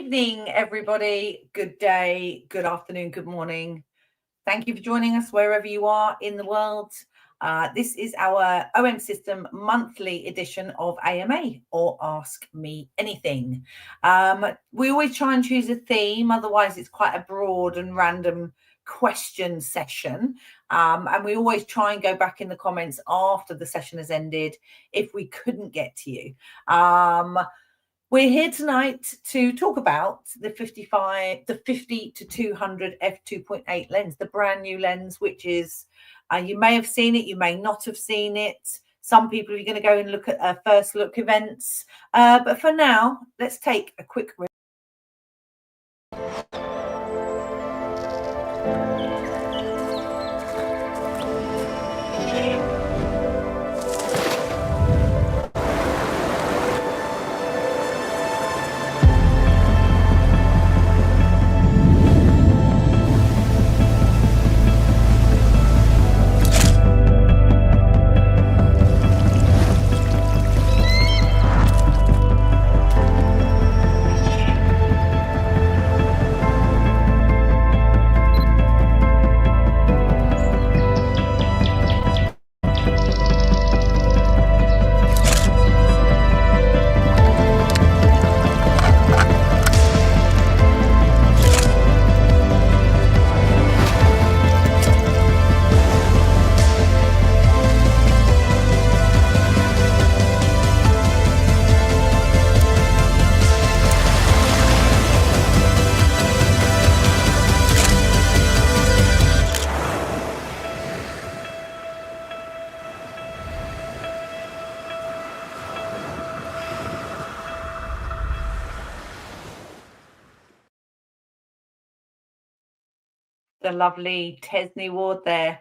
evening, everybody. Good day, good afternoon, good morning. Thank you for joining us wherever you are in the world. This is our OM System monthly edition of AMA, or Ask Me Anything. We always try and choose a theme, otherwise it's quite a broad and random question session. And we always try and go back in the comments after the session has ended if we couldn't get to you. We're here tonight to talk about the 50 to 200 f2.8 lens, the brand new lens, which is, you may have seen it, you may not have seen it. Some people are going to go and look at first look events. But for now, let's take a quick the lovely Tesney Ward there,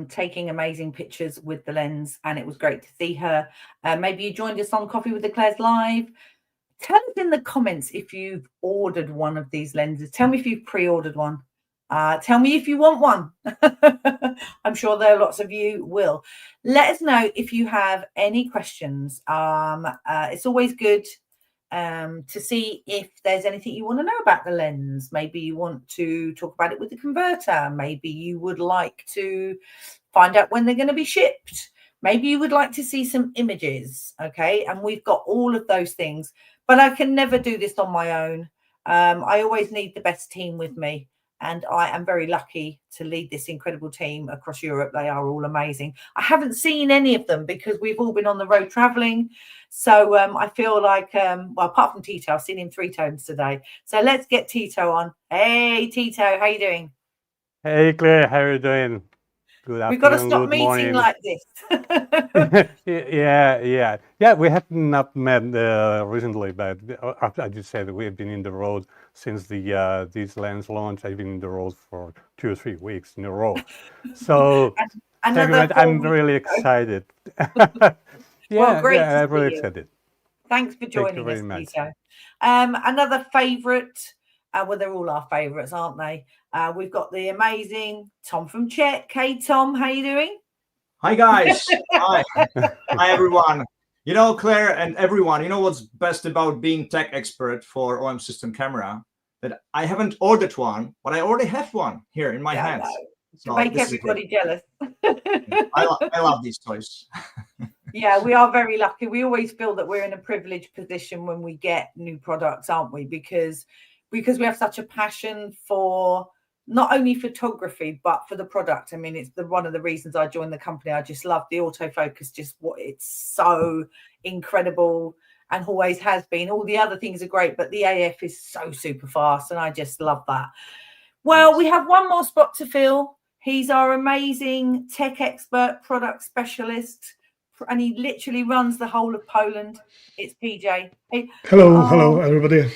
taking amazing pictures with the lens, and it was great to see her. Maybe you joined us on Coffee with the Claires Live. Tell us in the comments if you've ordered one of these lenses. Tell me if you've pre-ordered one. Tell me if you want one. I'm sure there are lots of you will. Let us know if you have any questions. It's always good to see if there's anything you want to know about the lens. Maybe you want to talk about it with the converter. Maybe you would like to find out when they're going to be shipped. Maybe you would like to see some images. Okay, and we've got all of those things, but I can never do this on my own. I always need the best team with me, and I am very lucky to lead this incredible team across Europe. They are all amazing. I haven't seen any of them because we've all been on the road traveling. So I feel like, well, apart from Tito, I've seen him 3 times today. So let's get Tito on. Hey, Tito, how you doing? Hey, Claire, how are you doing? Good afternoon. We've got to stop meeting morning. Like this. Yeah. We have not met recently, but I just said we've been in the road since these lens launch. I've been in the road for 2 or 3 weeks in a row. So I'm really excited. Well, great. Yeah, I'm really excited. Thanks for joining us, Tito. Another favourite. Well, they're all our favourites, aren't they? We've got the amazing Tom from Czech. Hey, Tom, how you doing? Hi, guys. Hi. Hi, everyone. You know, Claire and everyone, you know what's best about being tech expert for OM System Camera? That I haven't ordered one, but I already have one here in my hands. So make everybody jealous. I love these toys. Yeah, we are very lucky. We always feel that we're in a privileged position when we get new products, aren't we? Because we have such a passion for not only photography, but for the product. I mean, it's one of the reasons I joined the company. I just love the autofocus, just what it's so incredible and always has been. All the other things are great, but the AF is so super fast, and I just love that. Well, we have one more spot to fill. He's our amazing tech expert, product specialist, and he literally runs the whole of Poland. It's PJ. Hey. Hello, everybody.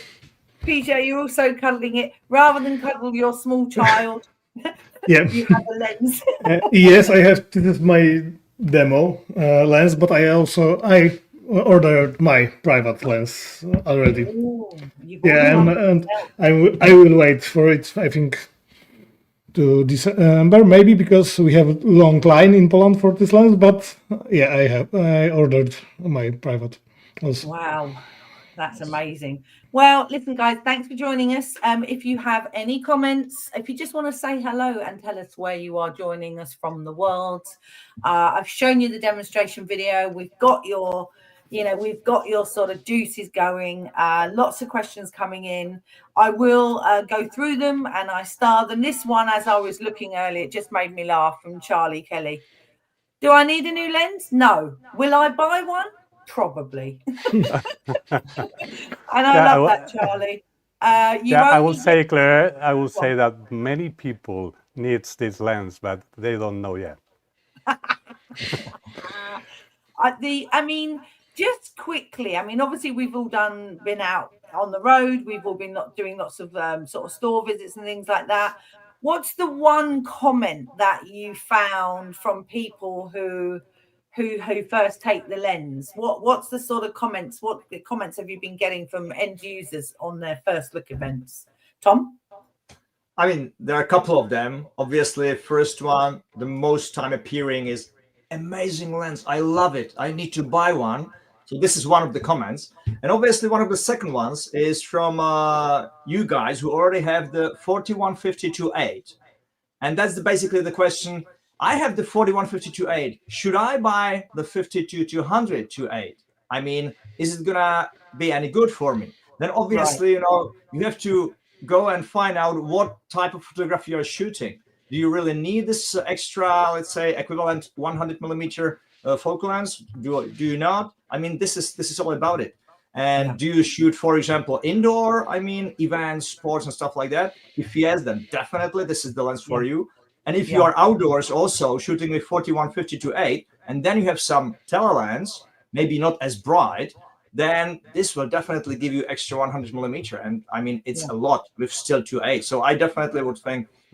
PJ, you're also cuddling it. Rather than cuddle your small child, yeah, you have a lens. Yes, I have. This is my demo lens, but I ordered my private lens already. Ooh, and I will wait for it. I think to December, maybe, because we have a long line in Poland for this lens. But yeah, I ordered my private also. Wow. That's amazing. Well, listen, guys, thanks for joining us. If you have any comments, if you just want to say hello and tell us where you are joining us from the world, I've shown you the demonstration video. We've got your, we've got your sort of juices going. Lots of questions coming in. I will go through them and I star them. This one, as I was looking earlier, it just made me laugh, from Charlie Kelly. Do I need a new lens? No. Will I buy one? Probably. And I love that, Charlie. I will say, Claire, I will say that many people needs this lens, but they don't know yet. I mean, just quickly, I mean, obviously we've all been out on the road. We've all been doing lots of sort of store visits and things like that. What's the one comment that you found from people who first take the lens? What's the sort of comments? What comments have you been getting from end users on their first look events? Tom? I mean, there are a couple of them. Obviously, first one, the most time appearing is amazing lens. I love it. I need to buy one. So this is one of the comments. And obviously one of the second ones is from you guys who already have the 4150-8. And that's basically the question. I have the 4150-8. Should I buy the 52-200-8? I mean, is it gonna be any good for me? Then obviously, you have to go and find out what type of photography you're shooting. Do you really need this extra, let's say, equivalent 100 millimeter focal length? Do you not? I mean, this is all about it. And do you shoot, for example, indoor? I mean, events, sports, and stuff like that. If yes, then definitely this is the lens for you. And if you are outdoors also shooting with 4150-8, and then you have some telelens, maybe not as bright, then this will definitely give you extra 100 millimeter. And I mean, it's a lot with still 2.8. So I definitely would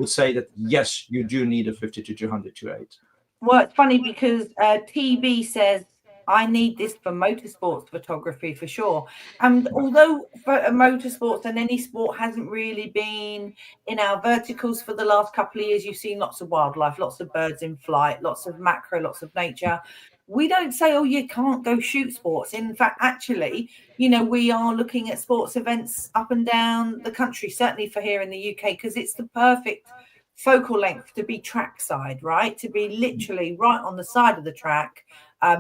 say that yes, you do need a 52-200-8. Well, it's funny because TB says, I need this for motorsports photography for sure. And although for motorsports and any sport hasn't really been in our verticals for the last couple of years, you've seen lots of wildlife, lots of birds in flight, lots of macro, lots of nature. We don't say, oh, you can't go shoot sports. In fact, actually, we are looking at sports events up and down the country, certainly for here in the UK, because it's the perfect focal length to be trackside, right? To be literally right on the side of the track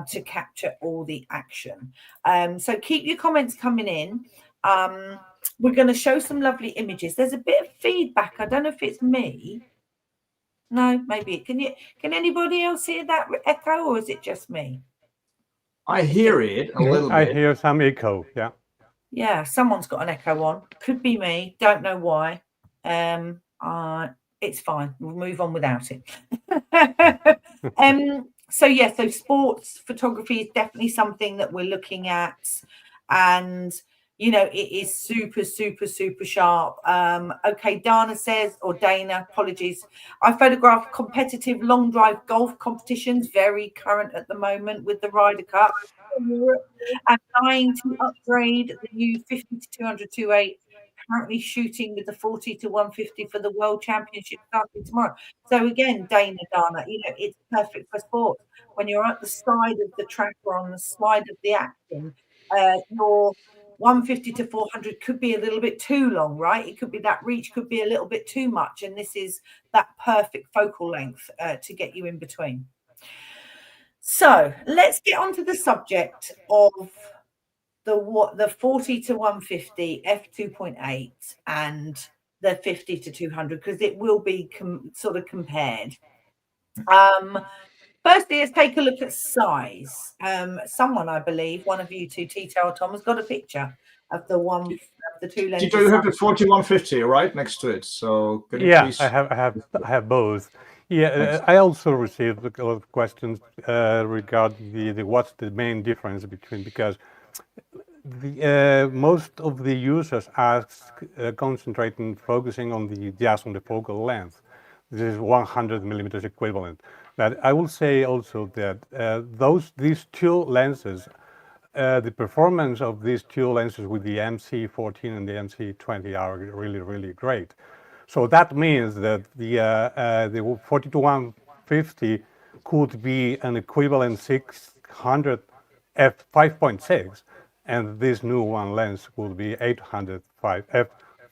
to capture all the action. So keep your comments coming in. We're going to show some lovely images. There's a bit of feedback. I don't know if it's me. No, maybe. Can anybody else hear that echo, or is it just me? I hear it a little bit. I hear some echo. Yeah, someone's got an echo on. Could be me. Don't know why. It's fine. We'll move on without it. So sports photography is definitely something that we're looking at, and it is super, super, super sharp. Okay, Dana says, or Dana, apologies. I photograph competitive long drive golf competitions, very current at the moment with the Ryder Cup. I'm trying to upgrade the new 50-200-2.8. Currently shooting with the 40-150 for the World Championship starting tomorrow. So again, Dana, it's perfect for sports. When you're at the side of the track or on the side of the action, your 150-400 could be a little bit too long, right? It could be that reach could be a little bit too much, and this is that perfect focal length to get you in between. So let's get on to the subject of the 40-150 f2.8 and the 50-200, because it will be sort of compared. Firstly, let's take a look at size. Someone, I believe, one of you two, Tito or Tom, has got a picture of the two lenses. Tito, you have the 4150 right next to it. So can you please? I have both. I also received a lot of questions regarding what's the main difference between, because most of the users are concentrating, focusing on the focal length. This is 100 millimeters equivalent. But I will say also that these two lenses, the performance of these two lenses with the MC14 and the MC20 are really, really great. So that means that the 40-150 could be an equivalent 600 f5.6, and this new one lens will be 805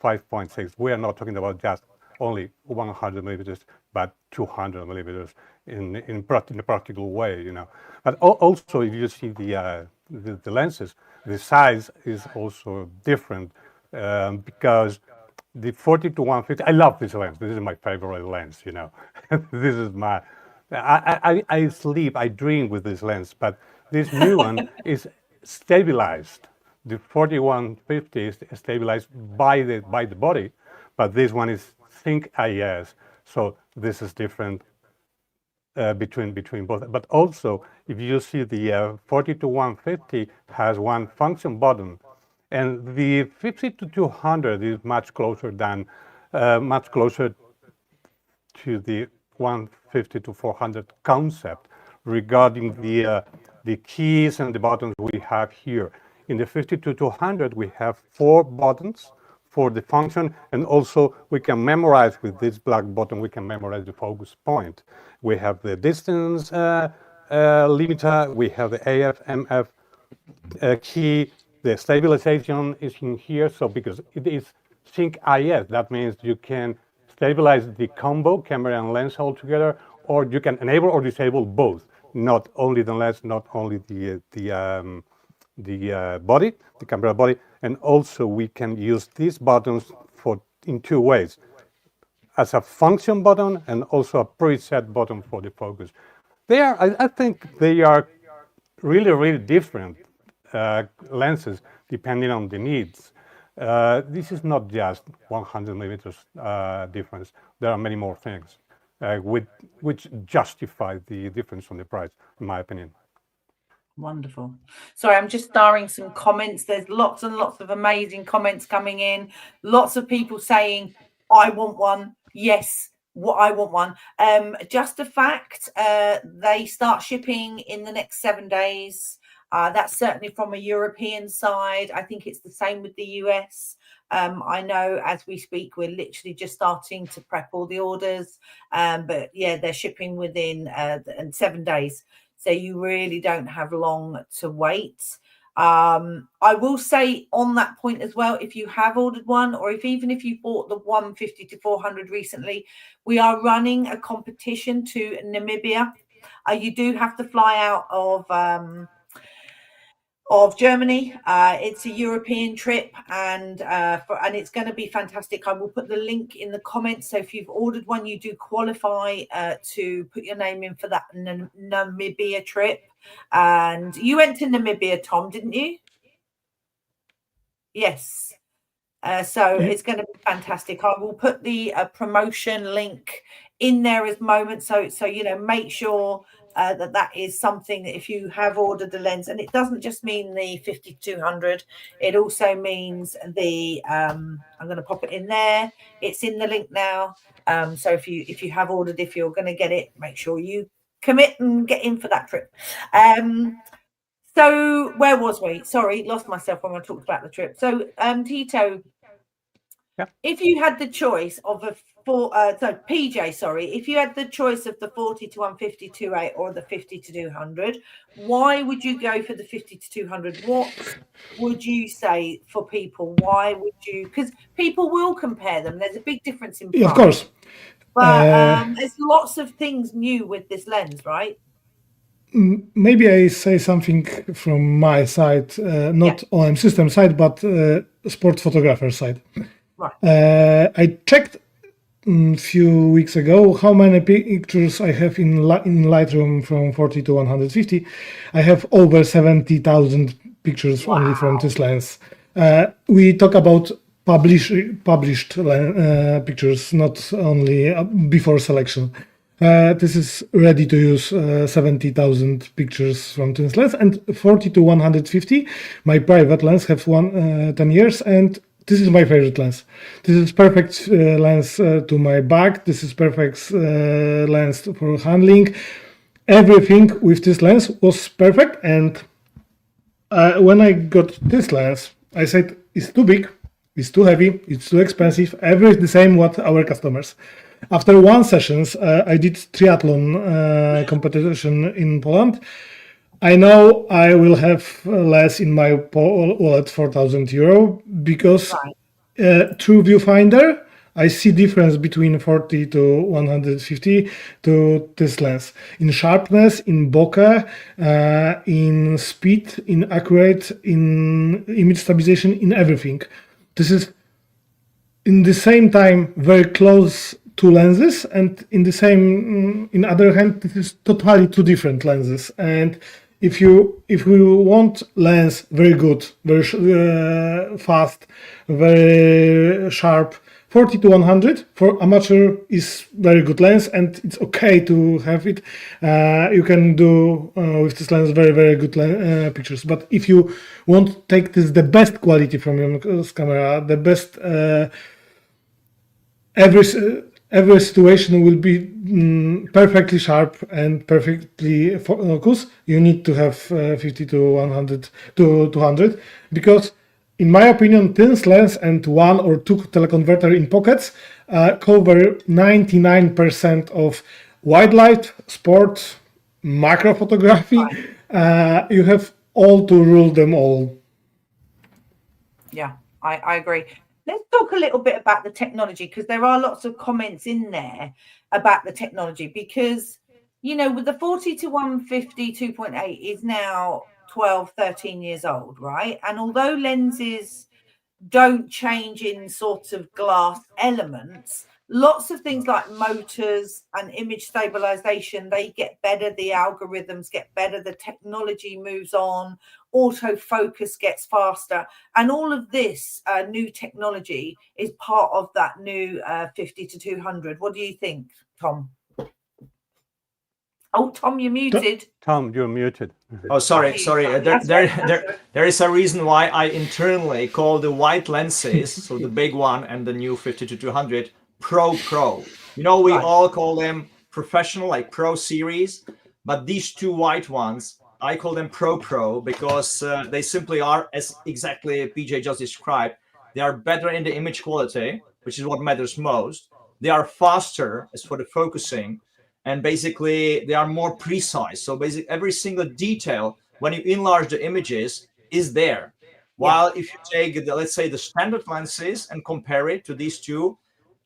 f5.6. We are not talking about just only 100 millimeters, but 200 millimeters in a practical way, you know. But also, if you see the lenses, the size is also different because the 40 to 150. I love this lens. This is my favorite lens, you know. This is my. I sleep, I dream with this lens, but this new one is stabilized. The 4150 is stabilized by the body, but this one is Think IS. So this is different between both. But also, if you see the 40 to 150 has one function button, and the 50 to 200 is much closer to the 150 to 400 concept regarding the keys and the buttons we have here. In the 50 to 200, we have 4 buttons for the function, and also we can memorize with this black button, we can memorize the focus point. We have the distance limiter, we have the AF, MF key, the stabilization is in here, so because it is Sync IS, that means you can stabilize the combo, camera and lens all together, or you can enable or disable both, not only the lens, not only the body, the camera body, and also we can use these buttons in 2 ways, as a function button and also a preset button for the focus. I think they are really different lenses depending on the needs. This is not just 100 millimeters difference. There are many more things which justify the difference on the price, in my opinion. Wonderful. Sorry, I'm just starring some comments. There's lots and lots of amazing comments coming in. Lots of people saying, I want one. Yes, I want one. Just a fact, they start shipping in the next 7 days. That's certainly from a European side. I think it's the same with the US. I know as we speak, we're literally just starting to prep all the orders. But yeah, they're shipping within 7 days. So you really don't have long to wait. I will say on that point as well, if you have ordered one, or even if you bought the 150 to 400 recently, we are running a competition to Namibia. You do have to fly out of Germany. It's a European trip, and it's going to be fantastic. I will put the link in the comments. So if you've ordered one, you do qualify to put your name in for that Namibia trip. And you went to Namibia, Tom, didn't you? Yes. So it's going to be fantastic. I will put the promotion link in there as moment. So you know, make sure that is something that if you have ordered the lens, and it doesn't just mean the 5200, it also means the I'm going to pop it in there. It's in the link now. So if you have ordered, if you're going to get it, make sure you commit and get in for that trip. So where was we? Sorry, lost myself when I talked about the trip. So Tito, if you had the choice of PJ, sorry, if you had the choice of the 40 to 150 2.8 or the 50 to 200, why would you go for the 50 to 200? What would you say for people? Why would you? Because people will compare them. There's a big difference in price. Of course. But there's lots of things new with this lens, right? Maybe I say something from my side, not OMSYSTEM side, but sport photographer side. Right. I checked a few weeks ago how many pictures I have in Lightroom from 40 to 150. I have over 70,000 pictures only from this lens. We talk about published pictures, not only before selection. This is ready to use 70,000 pictures from this lens, and 40 to 150. My private lens have 10 years, and this is my favorite lens. This is perfect lens to my back. This is perfect lens for handling. Everything with this lens was perfect, and when I got this lens, I said it's too big, it's too heavy, it's too expensive. Everything the same what our customers. After 1 session, I did triathlon competition in Poland. I know I will have less in my wallet, 4,000 euro, because through viewfinder I see difference between 40 to 150 to this lens in sharpness, in bokeh, in speed, in accurate, in image stabilization, in everything. This is in the same time very close two lenses, and in the same in other hand this is totally two different lenses. And if we want lens very good, very fast, very sharp, 40 to 100 for amateur is very good lens, and it's okay to have it. You can do with this lens very good pictures. But if you want to take this the best quality from your camera, the best every situation will be perfectly sharp and perfectly focused. You need to have 50 to 100 to 200, because in my opinion thin lens and one or two teleconverter in pockets cover 99% of wildlife, sport, macro photography. You have all to rule them all. Yeah, I agree. Let's talk a little bit about the technology, because there are lots of comments in there about the technology, because, you know, with the 40 to 150 2.8 is now 12, 13 years old, right? And although lenses don't change in sort of glass elements, lots of things like motors and image stabilization, they get better, the algorithms get better, the technology moves on, autofocus gets faster, and all of this new technology is part of that new 50 to 200. What do you think, Tom? Oh, Tom, you're muted. Tom, you're muted. Oh, sorry. There is a reason why I internally call the white lenses, so the big one and the new 50 to 200, Pro. You know, we all call them professional, like Pro series, but these two white ones, I call them Pro because they simply are, as exactly PJ just described, they are better in the image quality, which is what matters most. They are faster as for the focusing, and basically they are more precise. So basically every single detail when you enlarge the images is there. While if you take let's say the standard lenses and compare it to these two,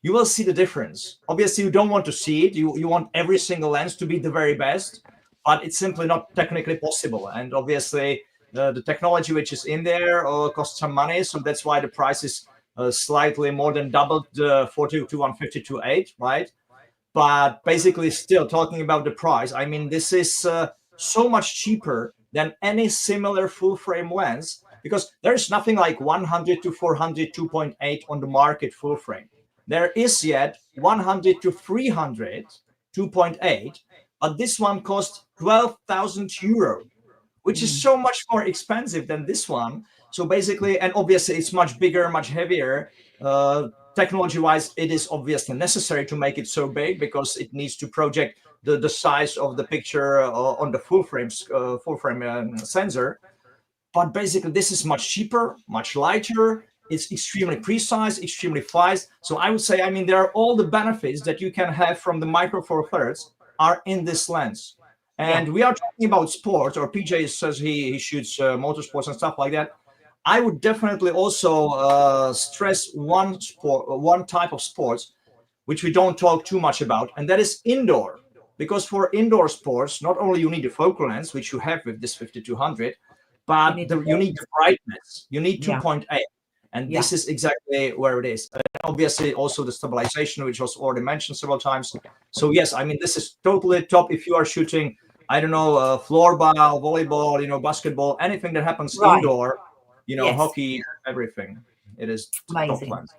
you will see the difference. Obviously you don't want to see it, you want every single lens to be the very best, but it's simply not technically possible. And obviously the technology which is in there costs some money, so that's why the price is slightly more than doubled, 40 to 150 to 8, right? But basically still talking about the price, I mean, this is so much cheaper than any similar full frame lens, because there's nothing like 100 to 400 2.8 on the market full frame. There is yet 100 to 300 2.8, but this one costs 12,000 euro, which is so much more expensive than this one. So basically, and obviously it's much bigger, much heavier. Technology wise, it is obviously necessary to make it so big because it needs to project the size of the picture on the full frame sensor. But basically this is much cheaper, much lighter. It's extremely precise, extremely fast. So I would say, I mean, there are all the benefits that you can have from the micro four thirds are in this lens. And we are talking about sports, or PJ says he shoots motorsports and stuff like that. I would definitely also stress one type of sports, which we don't talk too much about, and that is indoor. Because for indoor sports, not only you need a focal length, which you have with this 5200, but you need the brightness. You need 2.8, and this is exactly where it is. And obviously, also the stabilization, which was already mentioned several times. So yes, I mean, this is totally top if you are shooting, I don't know, floorball, volleyball, you know, basketball, anything that happens indoor. You know, hockey, everything. It is top lens.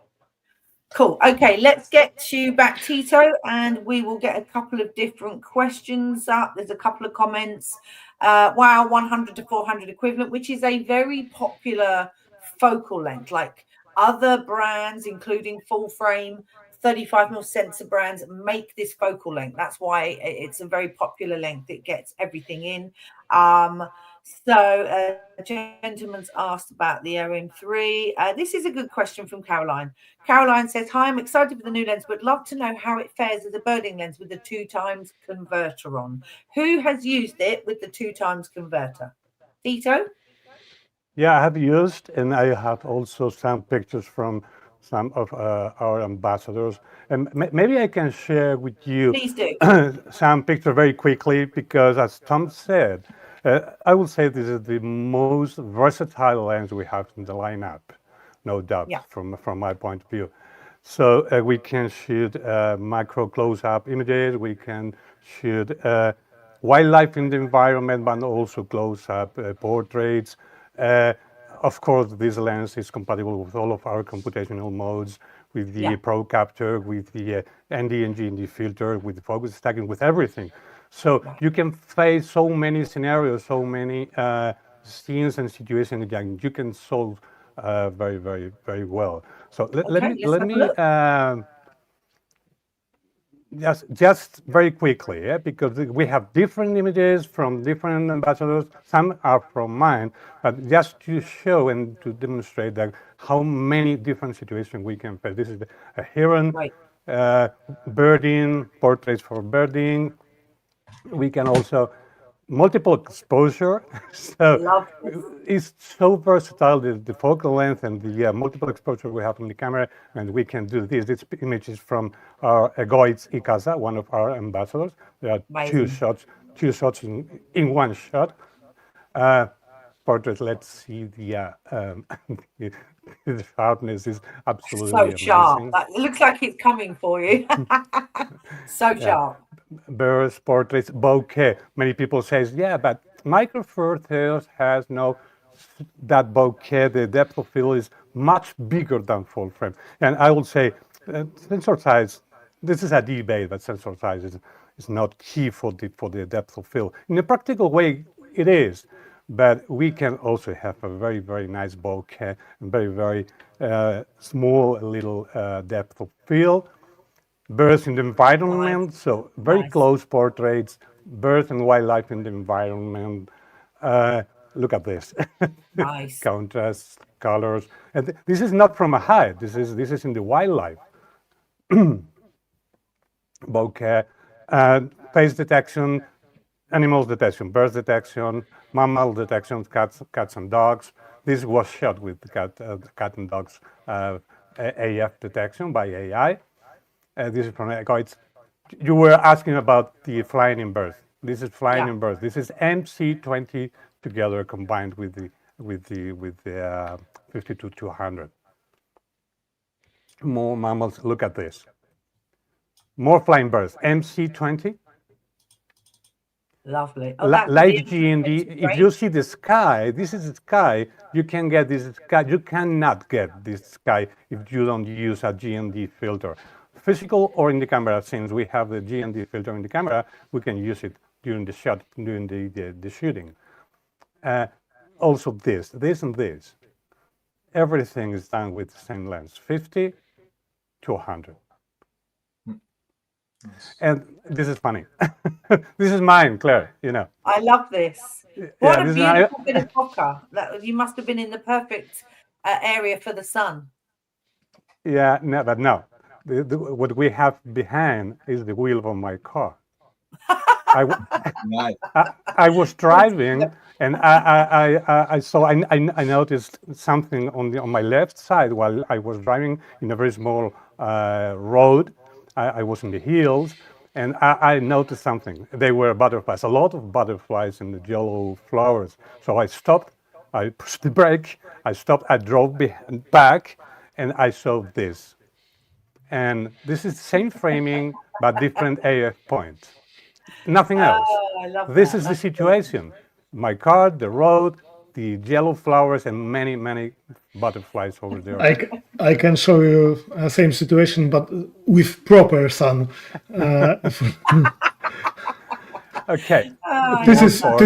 Cool. Okay, let's get you back, Tito, and we will get a couple of different questions up. There's a couple of comments. Wow, 100 to 400 equivalent, which is a very popular focal length. Like other brands, including full frame, 35mm sensor brands, make this focal length. That's why it's a very popular length. It gets everything in. So a gentleman's asked about the OM3. This is a good question from Caroline. Caroline says, hi, I'm excited for the new lens, but love to know how it fares as a birding lens with the 2x converter on. Who has used it with the 2x converter? Tito? Yeah, I have used, and I have also some pictures from some of our ambassadors. And maybe I can share with you Please do. some pictures very quickly, because as Tom said, I would say this is the most versatile lens we have in the lineup, no doubt, Yeah. from my point of view. So we can shoot macro close-up images, we can shoot wildlife in the environment, but also close-up portraits. Of course, this lens is compatible with all of our computational modes, with the Pro Capture, with the ND and GND filter, with the focus stacking, with everything. So you can face so many scenarios, so many scenes and situations that you can solve very, very, very well. So let me just very quickly, because we have different images from different ambassadors. Some are from mine, but just to show and to demonstrate that how many different situations we can face. This is a heron, birding, portraits for birding. We can also multiple exposure. So it's so versatile, the focal length and the multiple exposure we have on the camera, and we can do this. This image is from our Goitz Ikaza, one of our ambassadors. There are two shots in one shot. Portrait, let's see the the sharpness is absolutely so amazing. Sharp. It looks like it's coming for you. So sharp. Birds, portraits, bokeh. Many people say, yeah, but Micro Four Thales has no that bokeh. The depth of field is much bigger than full frame. And I would say sensor size, this is a debate, but sensor size is not key for the depth of field. In a practical way, it is. But we can also have a very, very nice bokeh and very, very small little depth of field. Birds in the environment, so very close portraits, birds and wildlife in the environment. Look at this. Nice. Contrast, colors. And this is not from a height, this is in the wildlife. Bokeh, face detection, animals detection, birds detection, mammal detection, cats and dogs. This was shot with cat and dogs AF detection by AI. This is from Goitz. You were asking about the flying in birds. This is flying in birds. This is MC20 together combined with the 52-200. More mammals. Look at this. More flying birds. MC20. Lovely. Light GND. If you see the sky, this is the sky. You can get this sky. You cannot get this sky if you don't use a GND filter. Physical or in the camera, since we have the GND filter in the camera, we can use it during the shot, during the shooting. Also this, and this. Everything is done with the same lens, 50 to 100. And this is funny. This is mine, Claire, you know. I love this. What a beautiful bit of bokeh. You must have been in the perfect area for the sun. Yeah, no, but no. What we have behind is the wheel of my car. I was driving, and I saw. I noticed something on my left side while I was driving in a very small road. I was in the hills, and I noticed something. They were butterflies, a lot of butterflies in the yellow flowers. So I stopped. I pushed the brake. I stopped. I drove back, and I saw this. And this is the same framing, but different AF points. Nothing else. I love this that. is the situation. My car, the road, the yellow flowers, and many, many butterflies over there. I can show you the same situation, but with proper sun. Okay. This is for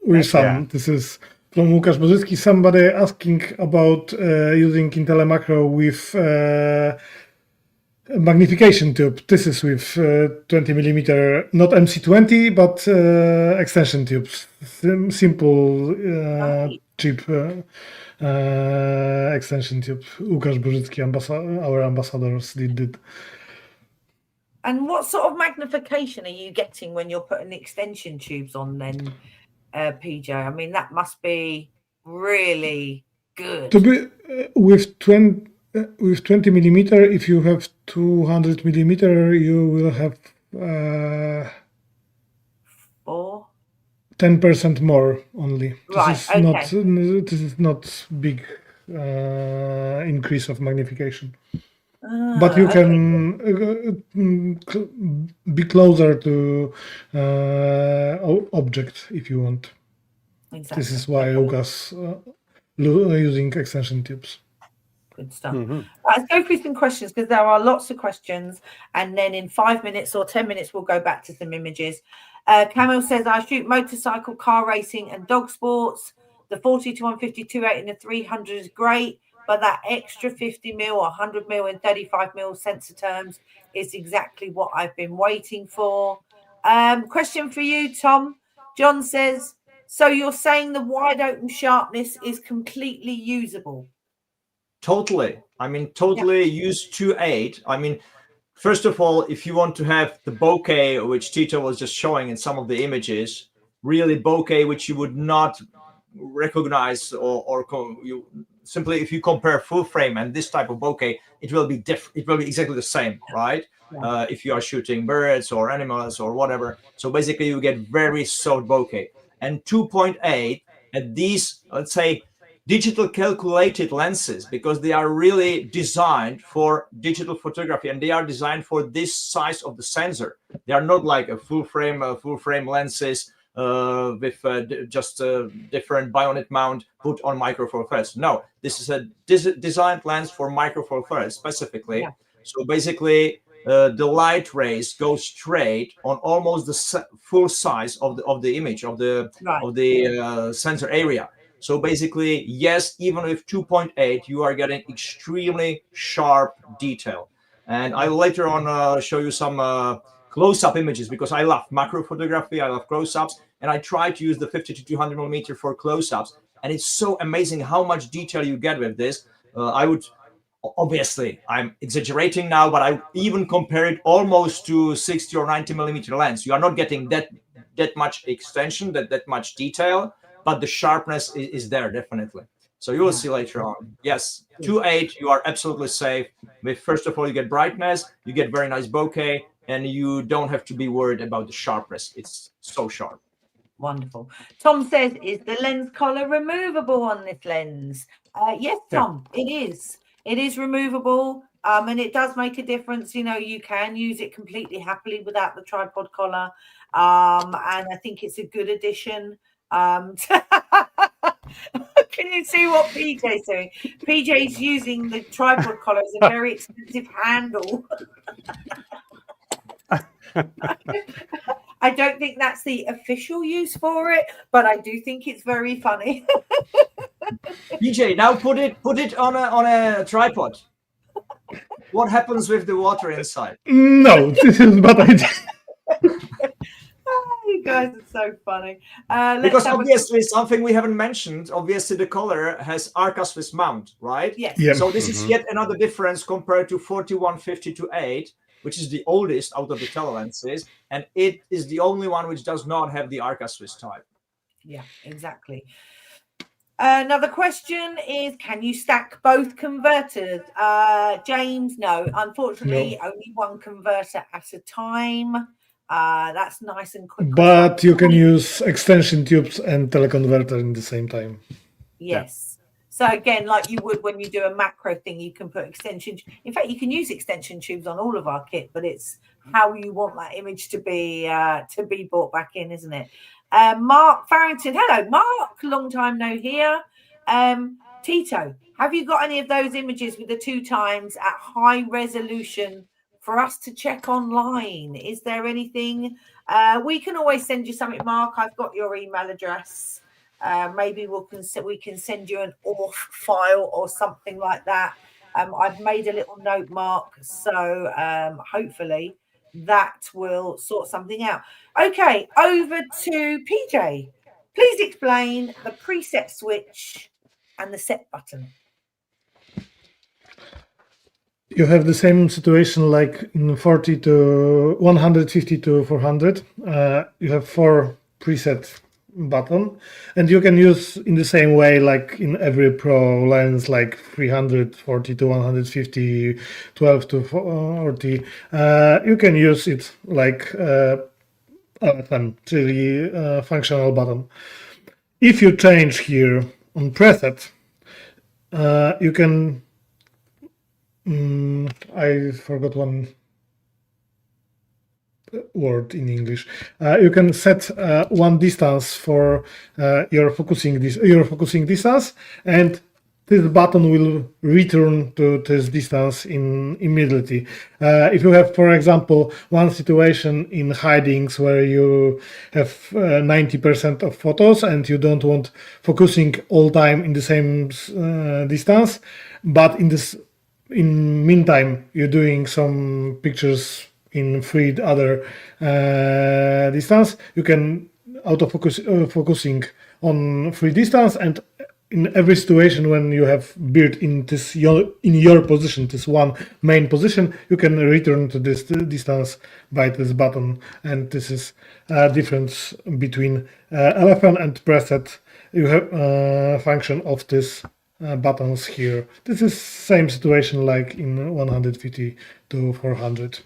with sun. Yeah. This is from Łukasz Bożycki. Somebody asking about using Intel Macro with magnification tube. This is with 20 millimeter, not MC20, but extension tubes. Simple, cheap extension tube. Łukasz Burzycki, our ambassadors, did. And what sort of magnification are you getting when you're putting the extension tubes on then, PJ? I mean, that must be really good. To be with 20 millimeter, if you have 200 millimeter, you will have 10% more only. This is not big increase of magnification. But you can be closer to object if you want. Exactly. This is why Łukasz using extension tubes. Good stuff. Let's go through some questions because there are lots of questions, and then in 5 minutes or 10 minutes we'll go back to some images. Camille says, I shoot motorcycle, car racing and dog sports. The 40 to 150 2.8 and the 300 is great, but that extra 50 mil or 100 mil in 35 mil sensor terms is exactly what I've been waiting for. Question for you, Tom. John says, so you're saying the wide open sharpness is completely usable? Totally. I mean, totally use 2.8. I mean, first of all, if you want to have the bokeh, which Tito was just showing in some of the images, really bokeh, which you would not recognize or you simply, if you compare full frame and this type of bokeh, it will be different. It will be exactly the same, right? If you are shooting birds or animals or whatever. So basically you get very soft bokeh. And 2.8 at these, let's say, digital calculated lenses, because they are really designed for digital photography and they are designed for this size of the sensor. They are not like a full frame lenses with just a different bayonet mount put on Micro Four Thirds. No, this is a designed lens for Micro Four Thirds specifically. So basically the light rays go straight on almost the full size of the image of the sensor area. So basically, yes, even with 2.8, you are getting extremely sharp detail. And I will later on show you some close-up images because I love macro photography, I love close-ups, and I try to use the 50 to 200 millimeter for close-ups. And it's so amazing how much detail you get with this. I would, obviously, I'm exaggerating now, but I even compare it almost to 60 or 90 millimeter lens. You are not getting that much extension, that much detail, but the sharpness is there definitely. So you will see later on. Yes, 2.8, you are absolutely safe. With first of all, you get brightness, you get very nice bokeh, and you don't have to be worried about the sharpness. It's so sharp. Wonderful. Tom says, is the lens collar removable on this lens? Yes, Tom, it is. It is removable, and it does make a difference. You know, you can use it completely happily without the tripod collar, and I think it's a good addition. Can you see what PJ's doing? PJ's using the tripod collar as a very expensive handle. I don't think that's the official use for it, but I do think it's very funny. PJ, now put it on a tripod. What happens with the water inside? No, this is what I did. You guys are so funny. Because obviously something we haven't mentioned, obviously the collar has Arca Swiss mount, right? Yes. Yeah. So this is yet another difference compared to 4150 to 8, which is the oldest out of the telelenses, and it is the only one which does not have the Arca Swiss type. Yeah, exactly. Another question is, can you stack both converters? James, no. Unfortunately, only one converter at a time. That's nice and quick. But you can use extension tubes and teleconverter in the same time. Yes. So again, like you would when you do a macro thing, you can put extension. In fact, you can use extension tubes on all of our kit, but it's how you want that image to be brought back in, isn't it? Mark Farrington, hello, Mark. Long time no here. Tito, have you got any of those images with the 2 times at high resolution for us to check online? Is there anything? We can always send you something, Mark. I've got your email address. Maybe we can send you an ORF file or something like that. I've made a little note, Mark, so hopefully that will sort something out. Okay, over to PJ. Please explain the preset switch and the set button. You have the same situation like in 40 to 150 to 400. You have 4 preset button, and you can use in the same way like in every pro lens, like 340 to 150, 12 to 40. You can use it like LFM, really functional button. If you change here on preset, you can I forgot one word in English. You can set one distance for your focusing distance, and this button will return to this distance immediately. If you have, for example, one situation in hidings where you have 90% of photos and you don't want focusing all time in the same distance, but in meantime you're doing some pictures in 3 other distance, you can focusing on 3 distance, and in every situation when you have built in this in your position, this one main position, you can return to this distance by this button. And this is a difference between LFN and preset. You have function of this buttons here. This is same situation like in 150 to 400.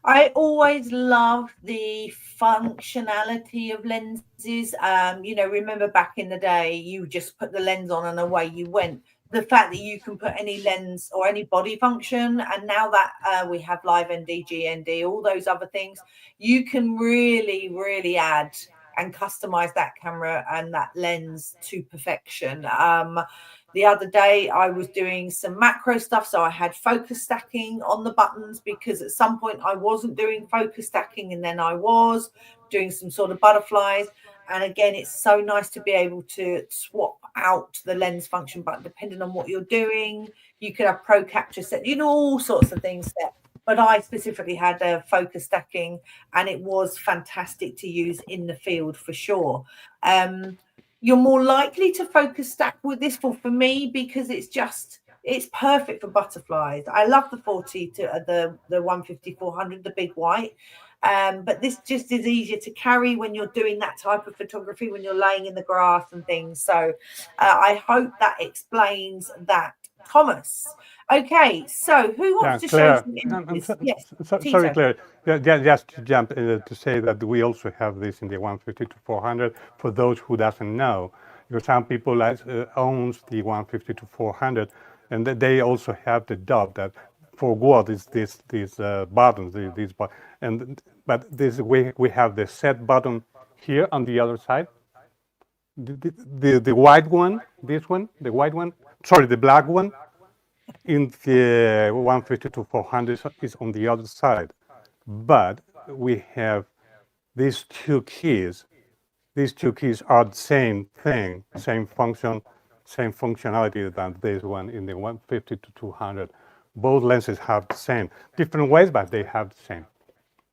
I always love the functionality of lenses. Remember back in the day, you just put the lens on and away you went. The fact that you can put any lens or any body function, and now that we have Live ND, GND, all those other things, you can really, really add and customize that camera and that lens to perfection. The other day I was doing some macro stuff, so I had focus stacking on the buttons, because at some point I wasn't doing focus stacking and then I was doing some sort of butterflies. And again, it's so nice to be able to swap out the lens function button depending on what you're doing. You could have pro capture set, all sorts of things set. But I specifically had a focus stacking, and it was fantastic to use in the field for sure. You're more likely to focus stack with this for me, because it's perfect for butterflies. I love the 40 to the 150, 400, the big white. But this just is easier to carry when you're doing that type of photography, when you're laying in the grass and things. So I hope that explains that, Thomas. Okay, so who wants to Claire, show some images? Yes, sorry, Claire. Just to jump to say that we also have this in the 150 to 400. For those who doesn't know, because some people owns the 150 to 400, and they also have the dot that for what is these buttons, but this we have the set button here on the other side. The white one, this one, the white one. Sorry, the black one. In the 150 to 400 is on the other side, but we have these 2 keys. These 2 keys are the same thing, same function, same functionality than this one in the 150 to 200. Both lenses have the same, different ways, but they have the same.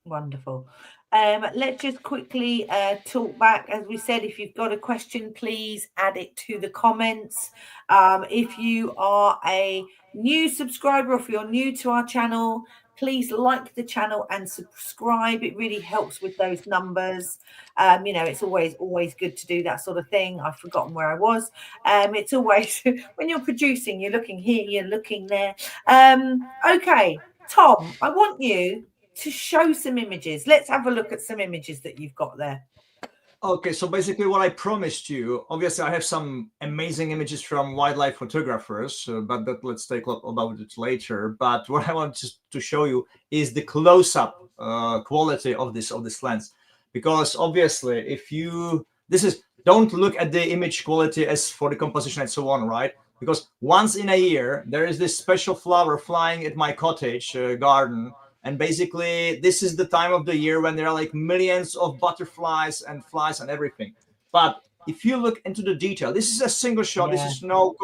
Wonderful. Let's just quickly talk back. As we said, if you've got a question, please add it to the comments. If you are a new subscriber, or if you're new to our channel, please like the channel and subscribe. It really helps with those numbers. It's always good to do that sort of thing. I've forgotten where I was. It's always when you're producing, you're looking here, you're looking there. Okay, Tom, I want you to show some images. Let's have a look at some images that you've got there. Okay, so basically what I promised you, obviously I have some amazing images from wildlife photographers, but let's take a look about it later. But what I want to show you is the close-up quality of this lens, because obviously don't look at the image quality as for the composition and so on, right? Because once in a year there is this special flower flying at my cottage garden. And basically, this is the time of the year when there are like millions of butterflies and flies and everything. But if you look into the detail, this is a single shot. Yeah. This is no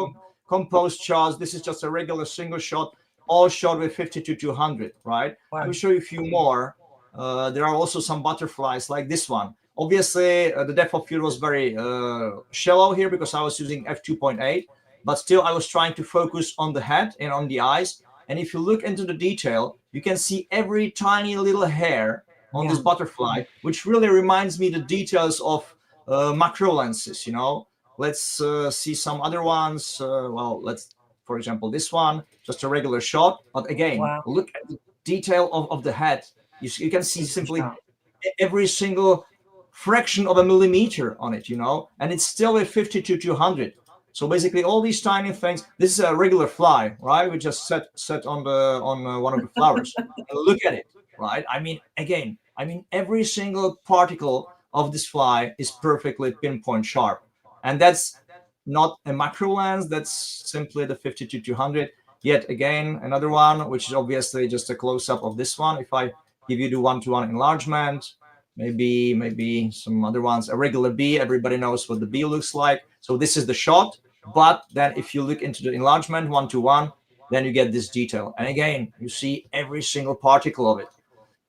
composed shots. This is just a regular single shot, all shot with 50-200, right? Wow. I will show you a few more. There are also some butterflies like this one. Obviously, the depth of field was very shallow here because I was using f2.8, but still I was trying to focus on the head and on the eyes. And if you look into the detail, you can see every tiny little hair on this butterfly, which really reminds me the details of macro lenses, you know. Let's see some other ones. Well, let's, for example, this one, just a regular shot. But again, look at the detail of the head. You can see simply every single fraction of a millimeter on it, you know, and it's still a 50-200. So basically all these tiny things, this is a regular fly, right? We just set on one of the flowers and look at it, right? I mean, again, every single particle of this fly is perfectly pinpoint sharp. And that's not a macro lens, that's simply the 50-200. Yet again, another one, which is obviously just a close-up of this one. If I give you the one-to-one enlargement, maybe some other ones, a regular bee, everybody knows what the bee looks like. So this is the shot, but then if you look into the enlargement one-to-one, then you get this detail. And again, you see every single particle of it.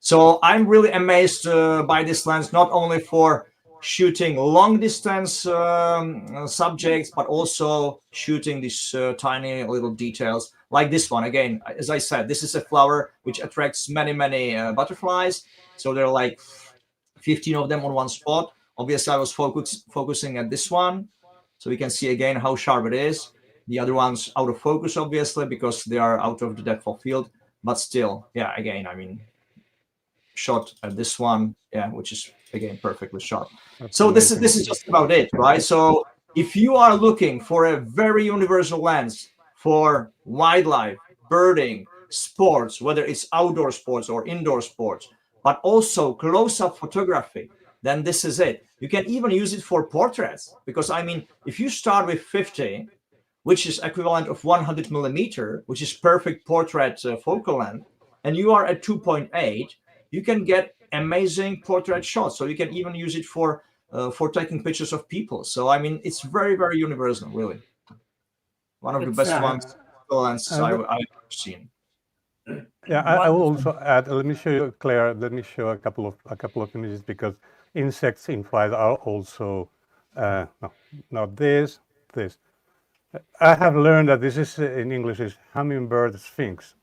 So I'm really amazed by this lens, not only for shooting long distance subjects, but also shooting these tiny little details like this one. Again, as I said, this is a flower which attracts many butterflies. So there are like 15 of them on one spot. Obviously, I was focusing at this one. So we can see again how sharp it is. The other one's out of focus, obviously, because they are out of the depth of field. But still, yeah, again, I mean, shot at this one, yeah, which is again perfectly sharp. So this is just about it, right? So if you are looking for a very universal lens for wildlife, birding, sports, whether it's outdoor sports or indoor sports, but also close-up photography, then this is it. You can even use it for portraits, because I mean, if you start with 50, which is equivalent of 100 millimeter, which is perfect portrait focal length, and you are at 2.8, you can get amazing portrait shots. So you can even use it for taking pictures of people. So I mean, it's very universal, really. One of the best lenses I've ever seen. Yeah, I will also add. Let me show you, Claire. Let me show a couple of images, because insects in flight are also no, not this. I have learned that this is in English is hummingbird sphinx.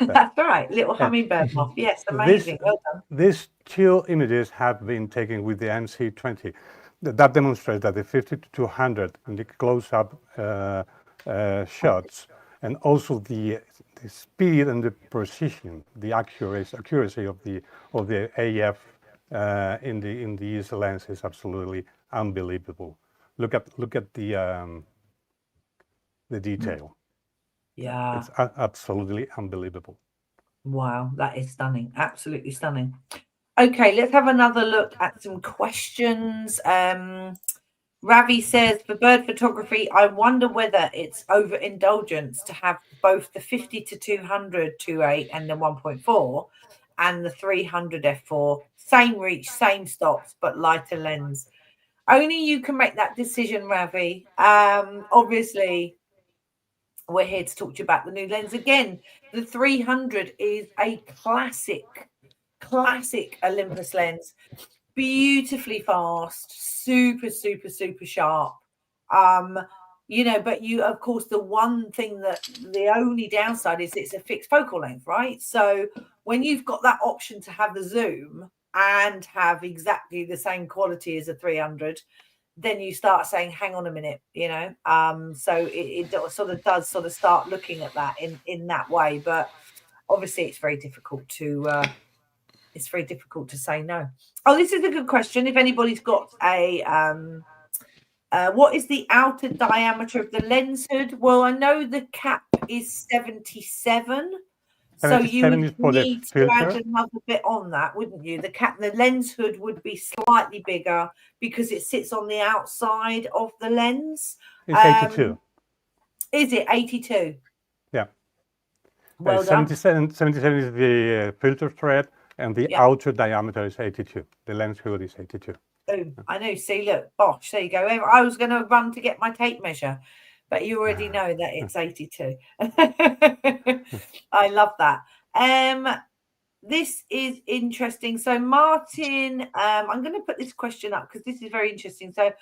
That's right, little hummingbird moth. Yes, amazing. Well done. These two images have been taken with the MC20. That demonstrates that the 50-200 in the close-up shots, and also the speed and the precision, the accuracy of the AF in these lenses is absolutely unbelievable. Look at the detail. Yeah, it's absolutely unbelievable. Wow, that is stunning. Absolutely stunning. Okay, let's have another look at some questions. Ravi says, for bird photography, I wonder whether it's overindulgence to have both the 50-200 2.8 and the 1.4 and the 300 f4, same reach, same stops, but lighter lens. Only you can make that decision, Ravi. Obviously, we're here to talk to you about the new lens. Again, the 300 is a classic Olympus lens. Beautifully fast, super sharp. You know, but you, of course, the one thing that the only downside is it's a fixed focal length, right? So when you've got that option to have the zoom and have exactly the same quality as a 300, then you start saying, hang on a minute, you know. So it sort of does start looking at that in that way. But obviously it's very difficult to say no. Oh, this is a good question. If anybody's got a what is the outer diameter of the lens hood? Well, I know the cap is 77. So you would need to add another bit on that, wouldn't you? The lens hood would be slightly bigger because it sits on the outside of the lens. It's 82. Is it 82? Yeah. Well done. 77 is the filter thread, and the outer diameter is 82. The lens hood is 82. Boom. I know. See, look, bosh, there you go. I was going to run to get my tape measure. but you already know that it's 82. I love that. This is interesting. So Martin, I'm going to put this question up because this is very interesting. So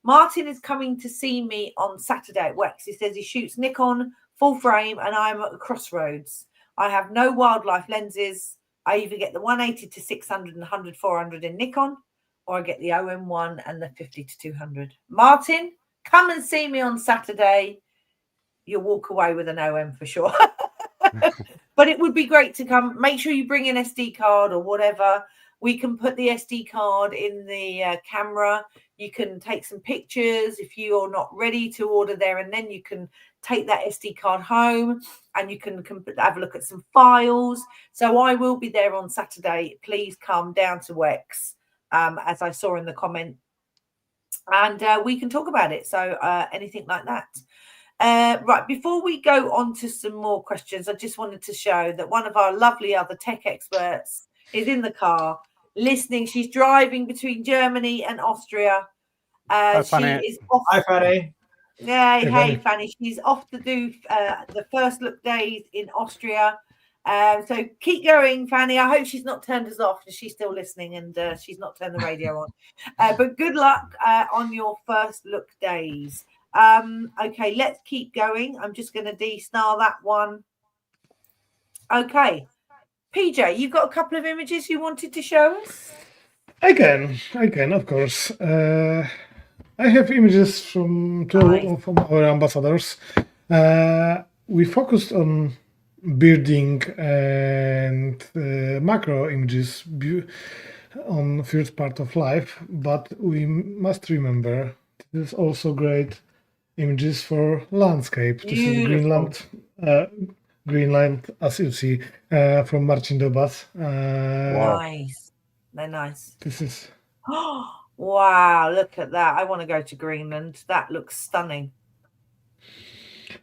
Martin is coming to see me on Saturday at Wex. He says he shoots Nikon full frame and I'm at the crossroads. I have no wildlife lenses. I either get the 180 to 600 and 100 400 in Nikon, or I get the OM1 and the 50 to 200. Martin, come and see me on Saturday. You'll walk away with an OM for sure. But it would be great to come. Make sure you bring an SD card or whatever. We can put the SD card in the camera. You can take some pictures if you're not ready to order there, and then you can take that SD card home and you can have a look at some files. So I will be there on Saturday. Please come down to Wex, as I saw in the comment, and we can talk about it. So anything like that. Right, before we go on to some more questions, I just wanted to show that one of our lovely other tech experts is in the car listening. She's driving between Germany and Austria. She is off. Hi, Fanny. Yeah, hey, Fanny. She's off to do the first look days in Austria. So keep going, Fanny. I hope she's not turned us off. She's still listening and she's not turned the radio on. But good luck on your first look days. Okay, let's keep going. I'm just going to de-star that one. Okay, PJ, you've got a couple of images you wanted to show us? I can, of course. I have images from two from our ambassadors. We focused on birding and macro images on first part of life, but we must remember there's also great images for landscape. This is Greenland, as you see, from Marcin Dobas. Nice. They're nice. This is... Wow, look at that. I want to go to Greenland. That looks stunning.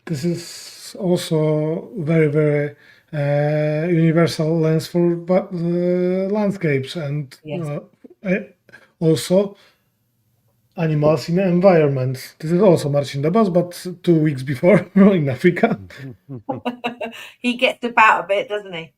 This is also very, very universal lens for landscapes and also animals in environment. This is also Marcin Dobas, but 2 weeks before in Africa. He gets about a bit, doesn't he?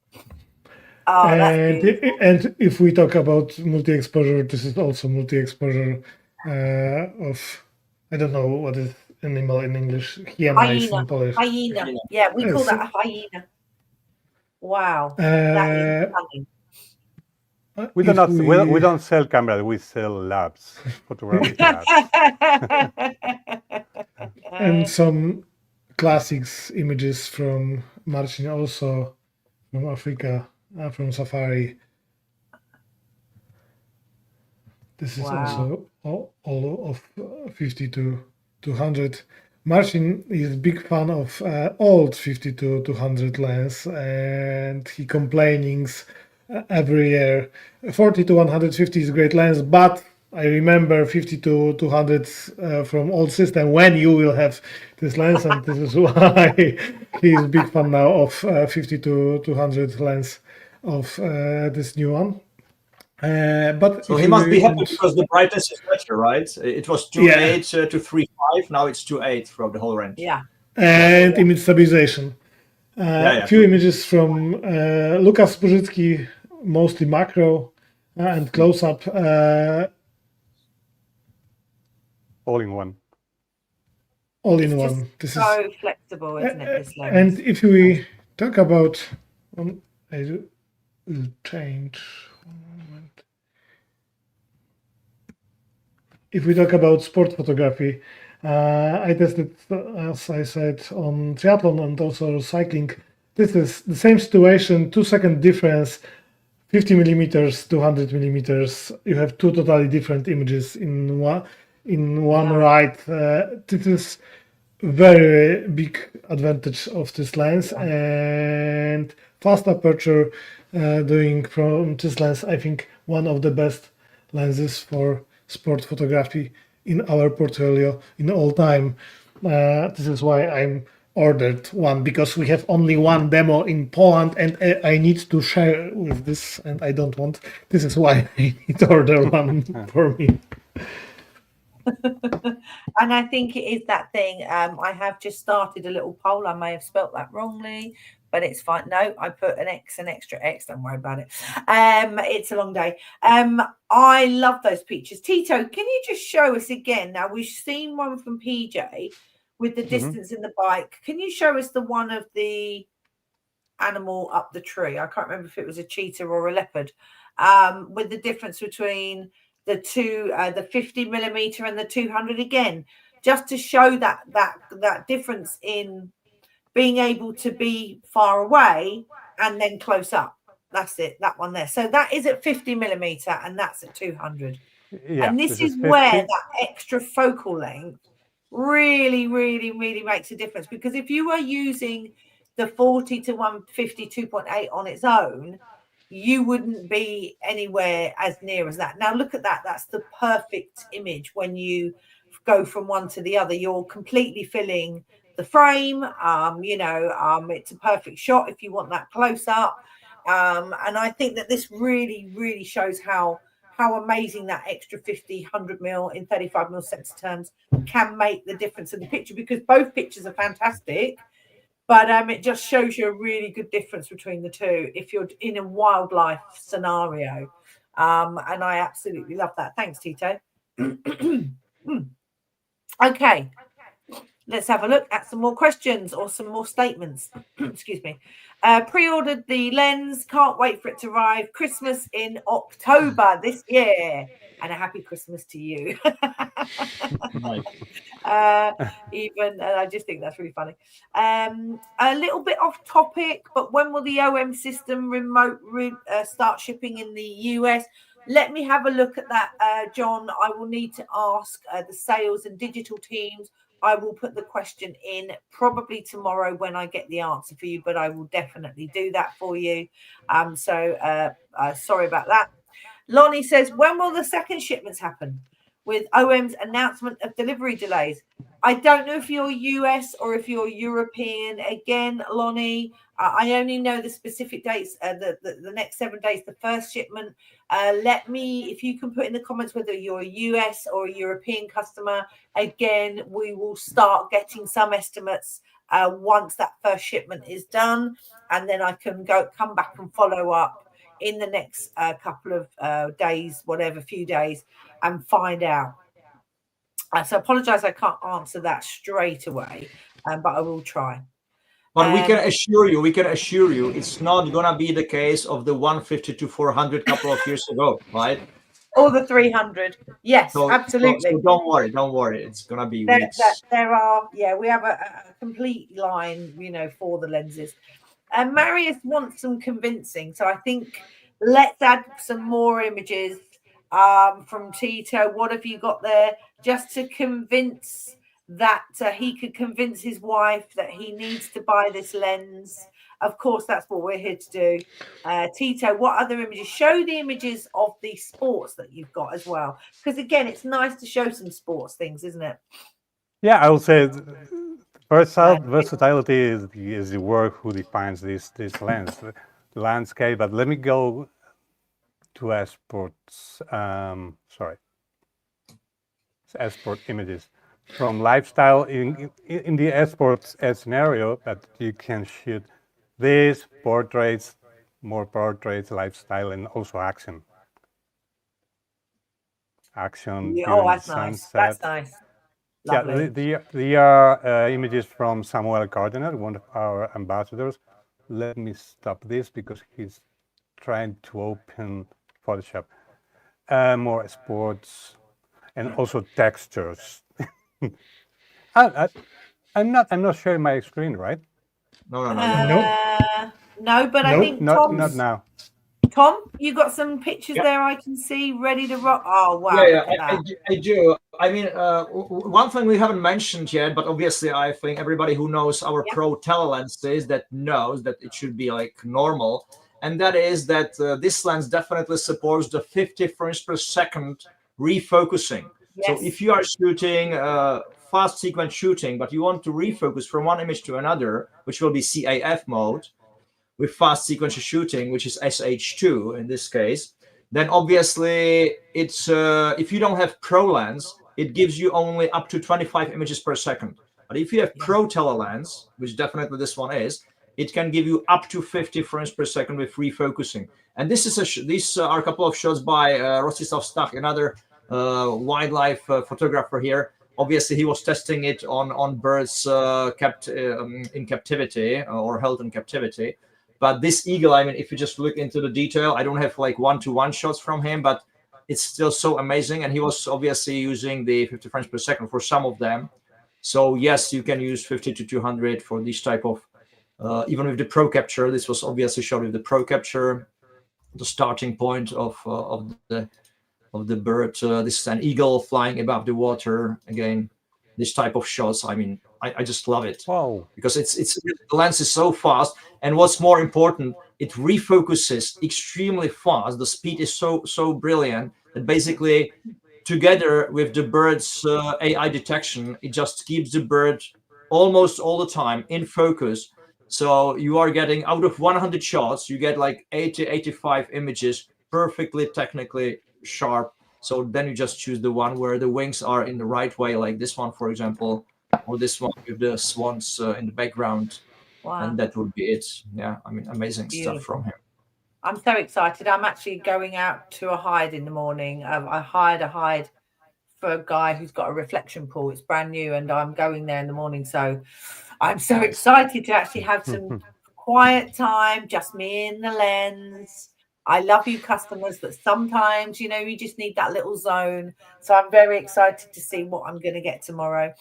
Oh, and if we talk about multi-exposure, this is also multi-exposure of, I don't know what is animal in English. Hyena. Hyena. Yeah, we call that a hyena. Wow. That is stunning. We don't sell cameras, we sell labs, photographic labs. And some classics images from Marcin, also from Africa, from safari. This is also all of 50 to 200. Marcin is a big fan of old 50 to 200 lens, and he complains every year. 40 to 150 is a great lens, but I remember 50 to 200 from OMSYSTEM when you will have this lens, and this is why he's a big fan now of 50 to 200 lens of this new one. But so he must be happy because the brightness is better, right? It was 2.8 to 3.5. Now it's 2.8 throughout the whole range. Yeah. And image stabilization. Few images from Lukas Bożycki, mostly macro and close-up. All in one. All in one. This is so flexible, isn't it? This lens? And if we talk about, I will change. If we talk about sport photography, I tested, as I said, on triathlon and also cycling. This is the same situation, 2-second difference, 50 millimeters, 200 millimeters. You have two totally different images in one ride. This is very big advantage of this lens, and fast aperture doing from this lens, I think one of the best lenses for sport photography in our portfolio in all time. This is why I'm ordered one, because we have only one demo in Poland and I need to share with this, and I don't want. This is why I need to order one for me. And I think it is that thing. I have just started a little poll. I may have spelt that wrongly, but it's fine. No, I put an extra X. Don't worry about it. It's a long day. I love those pictures. Tito, can you just show us again? Now, we've seen one from PJ with the distance in the bike. Can you show us the one of the animal up the tree? I can't remember if it was a cheetah or a leopard. With the difference between the two, the 50 millimeter and the 200 again, just to show that difference in being able to be far away and then close up. That's it, that one there. So that is at 50 millimeter and that's at 200. Yeah, and this is 50. where that extra focal length really makes a difference, because if you are using the 40 to 150 2.8 on its own, you wouldn't be anywhere as near as that. Now look at that. That's the perfect image. When you go from one to the other, you're completely filling the frame. It's a perfect shot if you want that close up. And I think that this really shows how amazing that extra 50, 100 mil in 35 mil sensor terms can make the difference in the picture, because both pictures are fantastic. But it just shows you a really good difference between the two if you're in a wildlife scenario. And I absolutely love that. Thanks, Tito. Okay, let's have a look at some more questions or some more statements. Excuse me. Pre-ordered the lens. Can't wait for it to arrive. Christmas in October this year. And a happy Christmas to you. Nice. I just think that's really funny. A little bit off topic, but when will the OM system remote start shipping in the US? Let me have a look at that, John. I will need to ask the sales and digital teams. I will put the question in probably tomorrow when I get the answer for you, but I will definitely do that for you. Sorry about that. Lonnie says, when will the second shipments happen with OM's announcement of delivery delays? I don't know if you're US or if you're European. Again, Lonnie, I only know the specific dates, the next 7 days, the first shipment. If you can put in the comments whether you're a US or a European customer. Again, we will start getting some estimates once that first shipment is done, and then I can come back and follow up in the next couple of days, few days, and find out. So I apologize, I can't answer that straight away, but I will try. But we can assure you, it's not gonna be the case of the 150 to 400 couple of years ago, right? Or the 300. Yes, absolutely. So don't worry. It's gonna be weeks. We have a complete line, for the lenses. And Marius wants some convincing, so I think let's add some more images from Tito. What have you got there, just to convince that he could convince his wife that he needs to buy this lens? Of course, that's what we're here to do. Tito, what other images? Show the images of the sports that you've got as well, because again, it's nice to show some sports things, isn't it? Yeah, I would say versatility is the word who defines this lens, the landscape. But let me go to exports. Export images from lifestyle in the export scenario. That you can shoot these portraits, more portraits, lifestyle, and also action. Action. Oh, that's nice. That's nice. Lovely. Yeah, they are images from Samuel Gardiner, one of our ambassadors. Let me stop this because he's trying to open Photoshop. More sports and also textures. I'm not sharing my screen, right? No. No, but I think not now. Tom, you got some pictures there I can see ready to rock. Oh, wow. Yeah, I do. I mean, one thing we haven't mentioned yet, but obviously I think everybody who knows our pro telelenses knows that it should be like normal. And that is that this lens definitely supports the 50 frames per second refocusing. Yes. So if you are shooting fast sequence shooting, but you want to refocus from one image to another, which will be CAF mode, with fast sequential shooting, which is SH2 in this case, then obviously it's if you don't have pro lens, it gives you only up to 25 images per second. But if you have pro telelens, which definitely this one is, it can give you up to 50 frames per second with refocusing. And this is these are a couple of shots by Rostislav Stach, another wildlife photographer here. Obviously, he was testing it on birds kept in captivity or held in captivity. But this eagle, I mean, if you just look into the detail, I don't have like one-to-one shots from him, but it's still so amazing. And he was obviously using the 50 frames per second for some of them. So yes, you can use 50 to 200 for this type of, even with the pro capture. This was obviously shot with the pro capture, the starting point of the bird. This is an eagle flying above the water. Again, this type of shots, I mean, I just love it. Wow. Because the lens is so fast, and what's more important, it refocuses extremely fast. The speed is so brilliant that basically, together with the bird's AI detection, it just keeps the bird almost all the time in focus. So you are getting, out of 100 shots, you get like 85 images, perfectly technically sharp. So then you just choose the one where the wings are in the right way, like this one, for example, or this one with the swans in the background. Wow. And that would be it. Yeah, I mean, amazing Beautiful stuff from him. I'm so excited. I'm actually going out to a hide in the morning. I hired a hide for a guy who's got a reflection pool. It's brand new, and I'm going there in the morning. So I'm so excited to actually have some quiet time, just me in the lens. I love you customers, but sometimes, you know, you just need that little zone. So I'm very excited to see what I'm going to get tomorrow.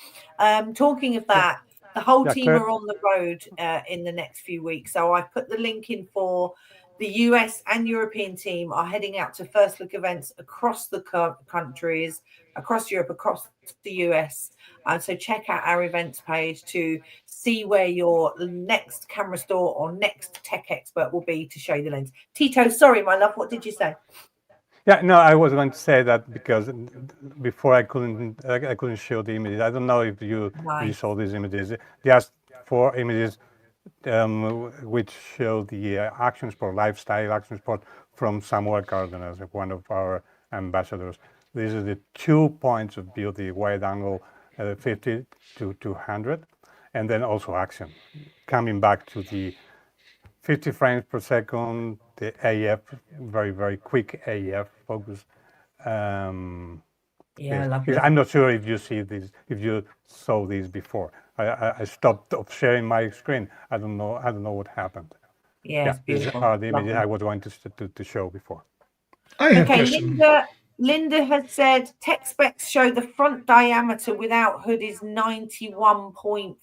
Talking of that, the whole team are on the road in the next few weeks. So I put the link in for the US and European team are heading out to first look events across the countries, across Europe, across the US. And so check out our events page to see where your next camera store or next tech expert will be to show you the lens. Tito, sorry, my love, what did you say? Yeah, no, I was going to say that because before I couldn't show the images. I don't know if you saw these images. Just 4 images which show the action sport, lifestyle action sport from Samuel Cardenas, one of our ambassadors. These are the 2 points of view, the wide angle 50 to 200, and then also action. Coming back to the 50 frames per second, the AF, very, very quick AF focus. Yeah, lovely. I'm not sure if you see this, if you saw these before. I stopped sharing my screen. I don't know what happened. Yeah, these are the images I was going to show before. I have a question. Linda has said tech specs show the front diameter without hood is 91.4.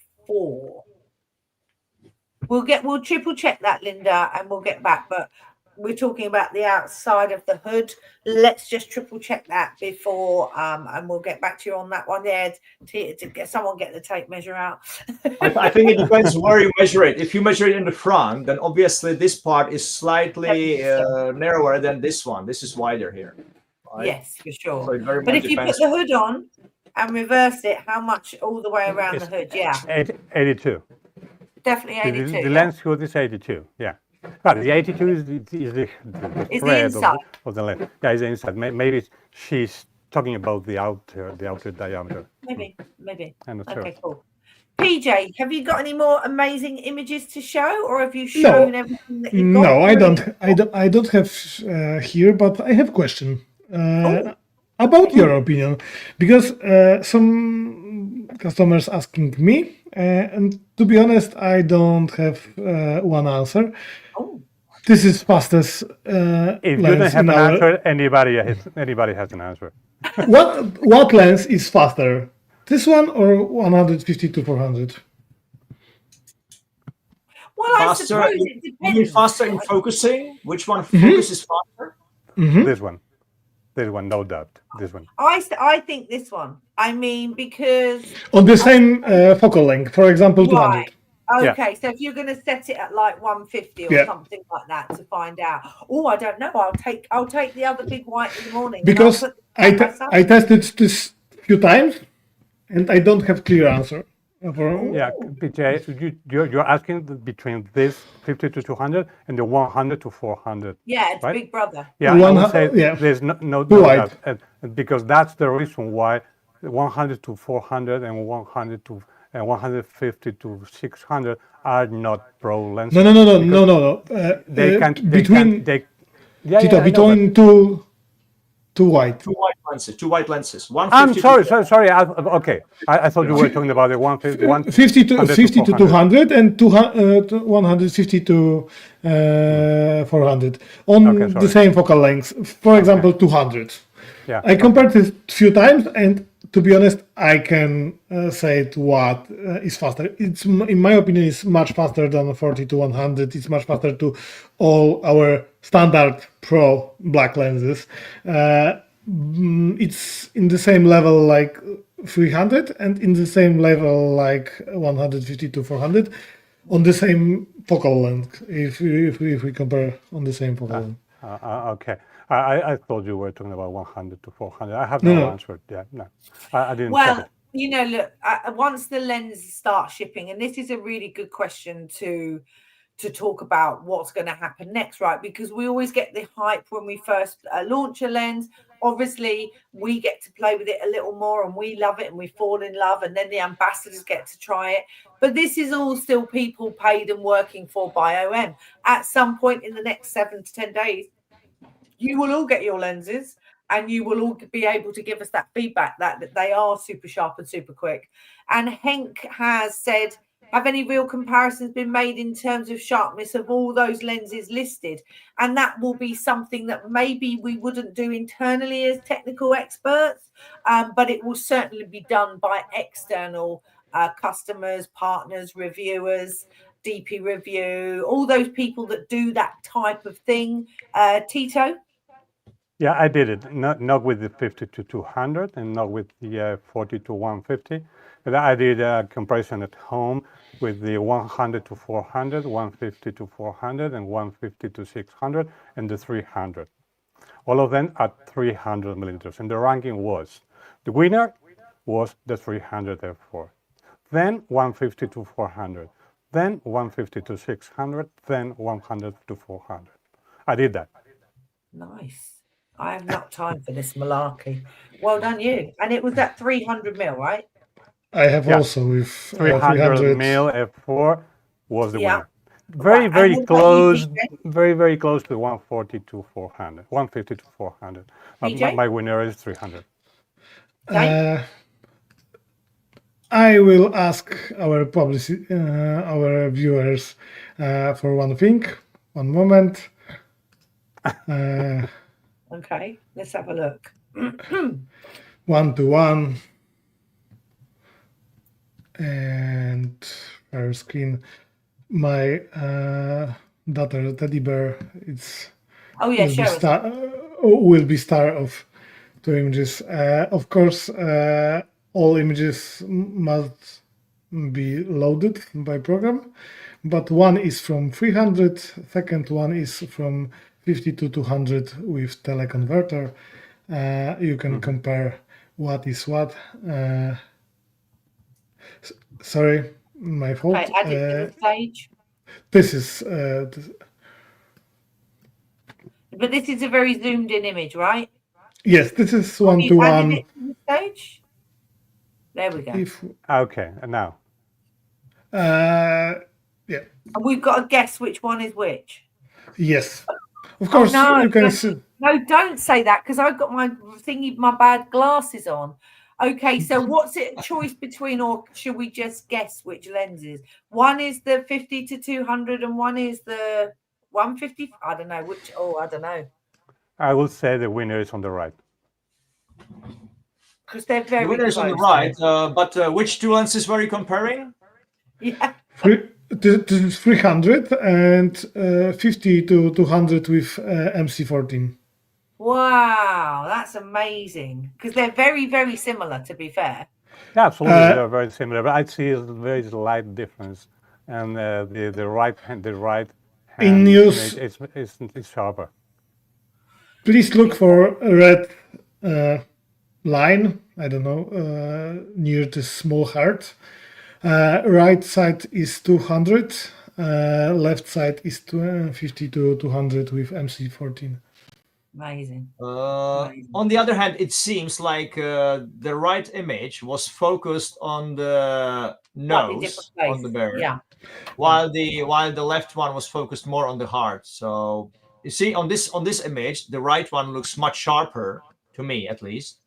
We'll triple check that, Linda, and we'll get back. But we're talking about the outside of the hood. Let's just triple check that before, and we'll get back to you on that one. Yeah, to get someone get the tape measure out. I think it depends where you measure it. If you measure it in the front, then obviously this part is slightly narrower than this one. This is wider here. Right? Yes, for sure. So it very but much if you put the hood on and reverse it, how much all the way around the hood? Yeah, 82. Definitely 82. The lens hood is 82. Yeah. But the 82 is the thread of the lens. Yeah, it's the inside. Maybe she's talking about the outer diameter. Maybe. I'm not okay, sure. cool. PJ, have you got any more amazing images to show, or have you shown everything that you've got? No, I don't have here, but I have a question about your opinion, because some customers asking me, and to be honest, I don't have one answer. This is fastest. If you don't have an answer, anybody has an answer. What lens is faster? This one or 150 to 400? Well, faster, I suppose it depends. You mean faster in focusing? Which one focuses faster? This one, no doubt. This one. I think this one. I mean, because on the same focal length, for example, 200. Okay, so if you're going to set it at like 150 or something like that to find out. Oh, I don't know. I'll take the other big white in the morning. Because I tested this few times, and I don't have clear answer. Yeah, PJ, you're asking between this 50 to 200 and the 100 to 400. Yeah, it's right? Big Brother. Yeah, I would say there's no doubt, and because that's the reason why 100 to 400 and 100 to 150 to 600 are not pro lenses. No. They can between yeah, Tito, yeah, I know, between two white. Two white lenses. I'm 150 sorry. Okay, I thought you were talking about the 150, 50 to 200 and 150 to 400 on Okay, the sorry. same focal length. For example, 200. Yeah, I compared it a few times, and to be honest, I can say it what is faster. It's, in my opinion, it's much faster than 40 to 100. It's much faster to all our standard pro black lenses. It's in the same level like 300 and in the same level like 150 to 400 on the same focal length. If we compare on the same focal length. okay. I thought you were talking about 100 to 400. I have no No. answer. Yeah, no, I didn't check Well, it. you know, look, once the lenses start shipping, and this is a really good question to talk about what's going to happen next, right? Because we always get the hype when we first launch a lens. Obviously, we get to play with it a little more and we love it and we fall in love, and then the ambassadors get to try it. But this is all still people paid and working for by OM. At some point in the next 7 to 10 days, you will all get your lenses and you will all be able to give us that feedback that they are super sharp and super quick. And Henk has said, have any real comparisons been made in terms of sharpness of all those lenses listed? And that will be something that maybe we wouldn't do internally as technical experts, but it will certainly be done by external customers, partners, reviewers, DP Review, all those people that do that type of thing. Tito? Yeah, I did it. Not with the 50 to 200 and not with the 40 to 150, but I did a comparison at home with the 100 to 400, 150 to 400, and 150 to 600, and the 300. All of them at 300 millimeters. And the ranking was, the winner was the 300 f4, then 150 to 400, then 150 to 600, then 100 to 400. I did that. Nice. I have not time for this malarkey. Well done, you. And it was at 300 mil, right? I have also with 300 mil f4 was the winner. Right. Very And what about you, close, DJ? very close to 140 to 400, 150 to 400. My winner is 300. I will ask our our viewers for one thing. One moment. Okay, let's have a look. 1-to-1 and our screen. My daughter teddy bear. It's will be star of 2 images. Of course, all images must be loaded by program, but one is from 300. Second one is from 50 to 200 with teleconverter. You can compare what is what. Sorry, my fault. Okay, add it to the stage. This is. But this is a very zoomed in image, right? Yes, this is 1-to-1. Added it to the stage. There we go. Okay, and now. Yeah. And we've got to guess which one is which. Yes. Of course, you can see. No, don't say that because I've got my bad glasses on. Okay, so what's it a choice between, or should we just guess which lenses? One is the 50 to 200 and one is the 150. I don't know which. Oh, I don't know. I will say the winner is on the right. Because they're very The winner is on the right, but which two lenses were you comparing? Yeah. 300 and 50 to 200 with MC14. Wow, that's amazing. Because they're very, very similar, to be fair. Yeah, absolutely, they're very similar. But I see a very slight difference, and the right hand in use is sharper. Please look for a red line. I don't know, near the small heart. Right side is 200. Left side is 50 to 200 with MC14. Amazing. On the other hand, it seems like the right image was focused on the Slightly different nose place. on the bird, Yeah. while the left one was focused more on the heart. So you see, on this image, the right one looks much sharper to me, at least.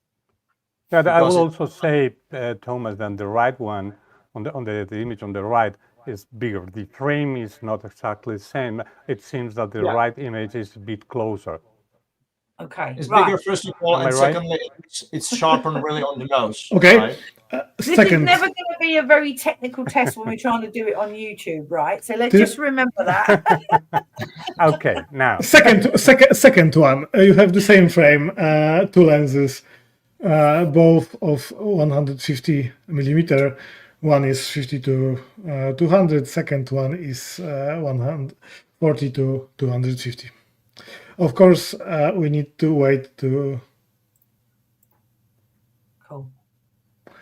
Yeah, I Because will it- also say, Thomas, that the right one on the image on the right is bigger. The frame is not exactly the same. It seems that the Yeah. right image is a bit closer. Okay. It's right. bigger, first of all, Am I and right? secondly, it's sharpened really on the nose. Okay. Right? This Second. is never going to be a very technical test when we're trying to do it on YouTube, right? So let's This- just remember that. Okay, now. Second one. You have the same frame, two lenses, both of 150 millimeter. One is 50 to 200. Second one is 140 to 250. Of course, we need to wait to. Cool.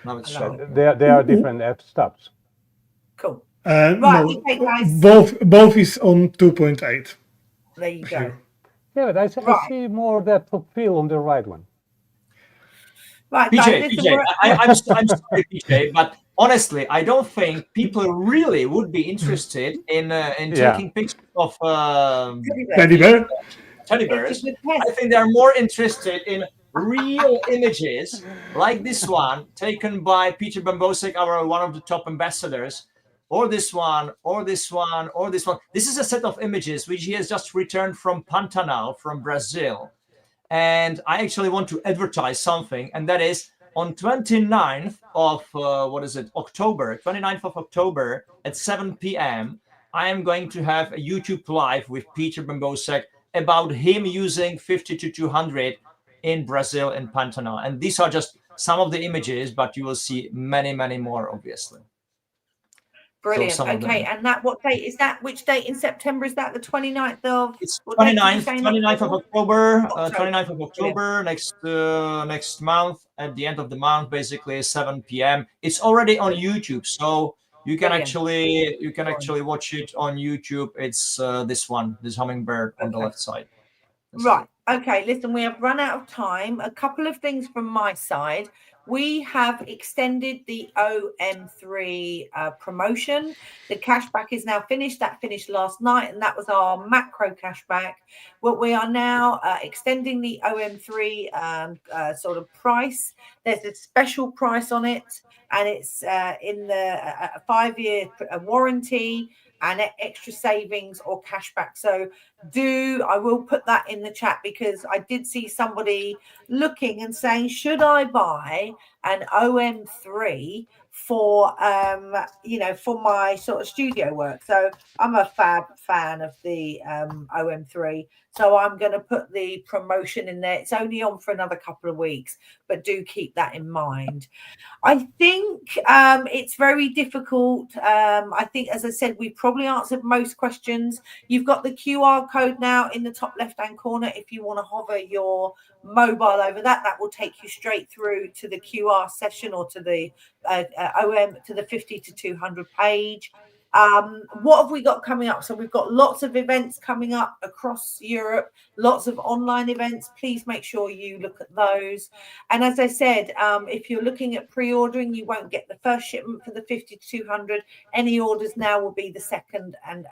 Now it's Hello. sharp. There are different f-stops. Cool. No, okay, guys. both is on 2.8. There you go. Here. Yeah, but I Right. see more depth of field on the right one. Right, PJ, guys, listen, PJ, I'm sorry, PJ, but honestly, I don't think people really would be interested in Yeah. taking pictures of Teddy bear. teddy It's bears. a good test. I think they're more interested in real images like this one taken by Peter Bambosek, one of the top ambassadors, or this one, or this one, or this one. This is a set of images which he has just returned from Pantanal, from Brazil. And I actually want to advertise something, and that is on 29th of October, 29th of October at 7 p.m. I am going to have a YouTube live with Peter Bambosek about him using 50 to 200 in Brazil in Pantanal. And these are just some of the images, but you will see many, many more, obviously. Brilliant. some of Okay, them. and that, what date is that? Which date in September is that? The 29th of? It's what date did you 29th, say in 29th of October? October, 29th of October, next month, at the end of the month, basically 7 p.m. It's already on YouTube, so you can Brilliant. actually watch it on YouTube. It's this hummingbird on the Okay. left side. This is Right. it. Okay. Listen, we have run out of time. A couple of things from my side. We have extended the OM3 promotion. The cashback is now finished. That finished last night, and that was our macro cashback. What we are now extending the OM3 sort of price. There's a special price on it, and it's in the 5-year warranty and extra savings or cashback. So I will put that in the chat, because I did see somebody looking and saying, should I buy an OM3 for for my sort of studio work? So I'm a fab fan of the OM3, so I'm going to put the promotion in there. It's only on for another couple of weeks, but do keep that in mind. I think it's very difficult. I think, as I said, we probably answered most questions. You've got the QR code now in the top left-hand corner. If you want to hover your mobile over that, that will take you straight through to the QR session, or to the to the 50 to 200 page. What have we got coming up? So we've got lots of events coming up across Europe, lots of online events. Please make sure you look at those. And as I said, if you're looking at pre-ordering, you won't get the first shipment for the 50 to 200. Any orders now will be the second and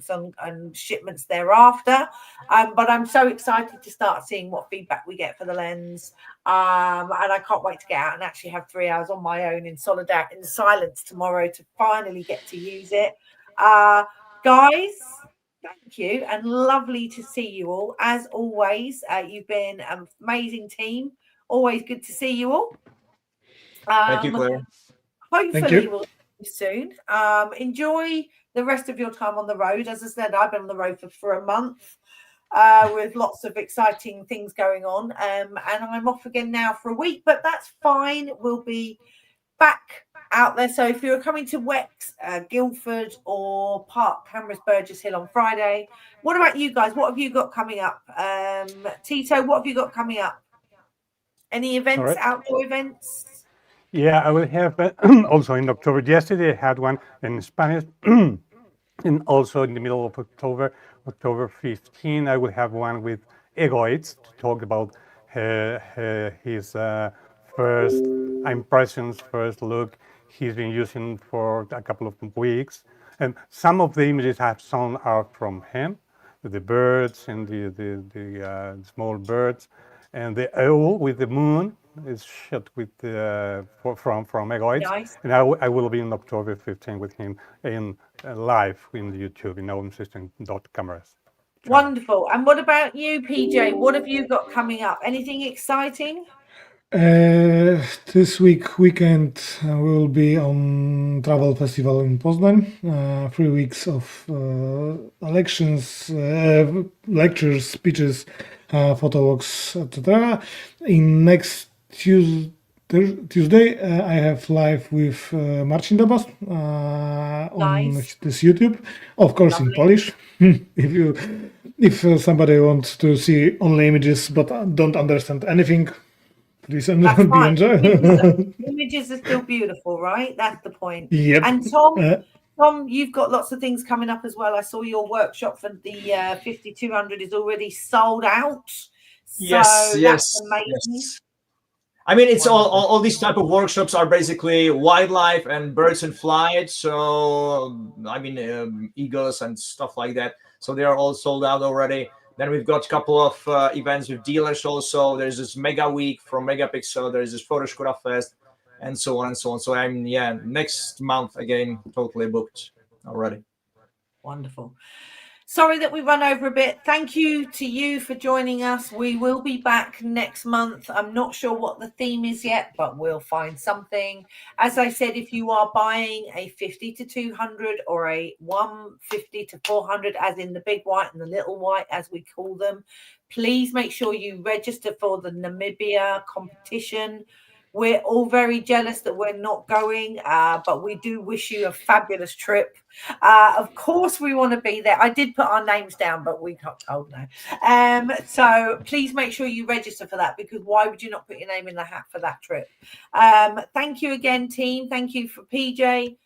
some shipments thereafter. But I'm so excited to start seeing what feedback we get for the lens. And I can't wait to get out and actually have 3 hours on my own in silence tomorrow to finally get to use it. Guys, thank you, and lovely to see you all. As always, you've been an amazing team. Always good to see you all. Thank you, Claire. Hopefully we'll see you soon. Enjoy the rest of your time on the road. As I said, I've been on the road for a month. With lots of exciting things going on, and I'm off again now for a week, but that's fine. We'll be back out there. So if you're coming to Wex, Guildford, or Park Cameras, Burgess Hill on Friday, what about you guys? What have you got coming up? Tito, what have you got coming up? Any events, outdoor events? Yeah, I will have also in October. Yesterday I had one in Spanish. And also in the middle of October, October 15, I will have one with egoids to talk about his first impressions, first look he's been using for a couple of weeks. And some of the images I've shown are from him, the birds and the small birds, and the owl with the moon is shot with from egoids. Nice. And I will be in October 15 with him in live in YouTube in OMSYSTEM.Cameras. Wonderful. And what about you, PJ? What have you got coming up? Anything exciting? This weekend we will be on travel festival in Poznan. 3 weeks of elections, lectures, speeches, photo walks, etc. In next Tuesday, I have live with Marcin Dabas on Nice. this YouTube, of course in Lovely. Polish. If somebody wants to see only images but don't understand anything, please That's be fine. enjoy. Images are still beautiful, right? That's the point. Yep. And Tom, you've got lots of things coming up as well. I saw your workshop for the 5200 is already sold out. So that's amazing. Yes. I mean, it's all these type of workshops are basically wildlife and birds in flight. So I mean, eagles and stuff like that. So they are all sold out already. Then we've got a couple of events with dealers also. There's this Mega Week from Megapixel. There's this Photoshop Fest, and so on and so on. So I'm next month again totally booked already. Wonderful. Sorry that we run over a bit. Thank you to you for joining us. We will be back next month. I'm not sure what the theme is yet, but we'll find something. As I said, if you are buying a 50 to 200 or a 150 to 400, as in the big white and the little white, as we call them, please make sure you register for the Namibia competition. We're all very jealous that we're not going, but we do wish you a fabulous trip. Of course, we want to be there. I did put our names down, but we got told no. So please make sure you register for that, because why would you not put your name in the hat for that trip? Thank you again, team. Thank you for PJ,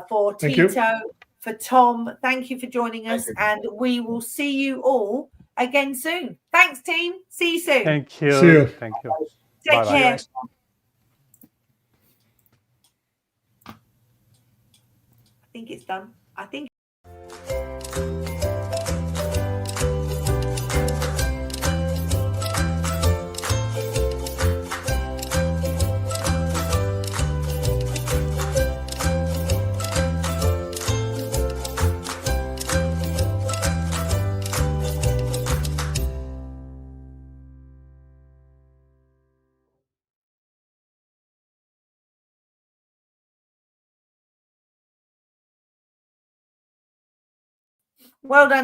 for Tito, for Tom. Thank you for joining us, and we will see you all again soon. Thanks, team. See you soon. Thank you. See you. Thank you. Take care. I think it's done. I think. Well done.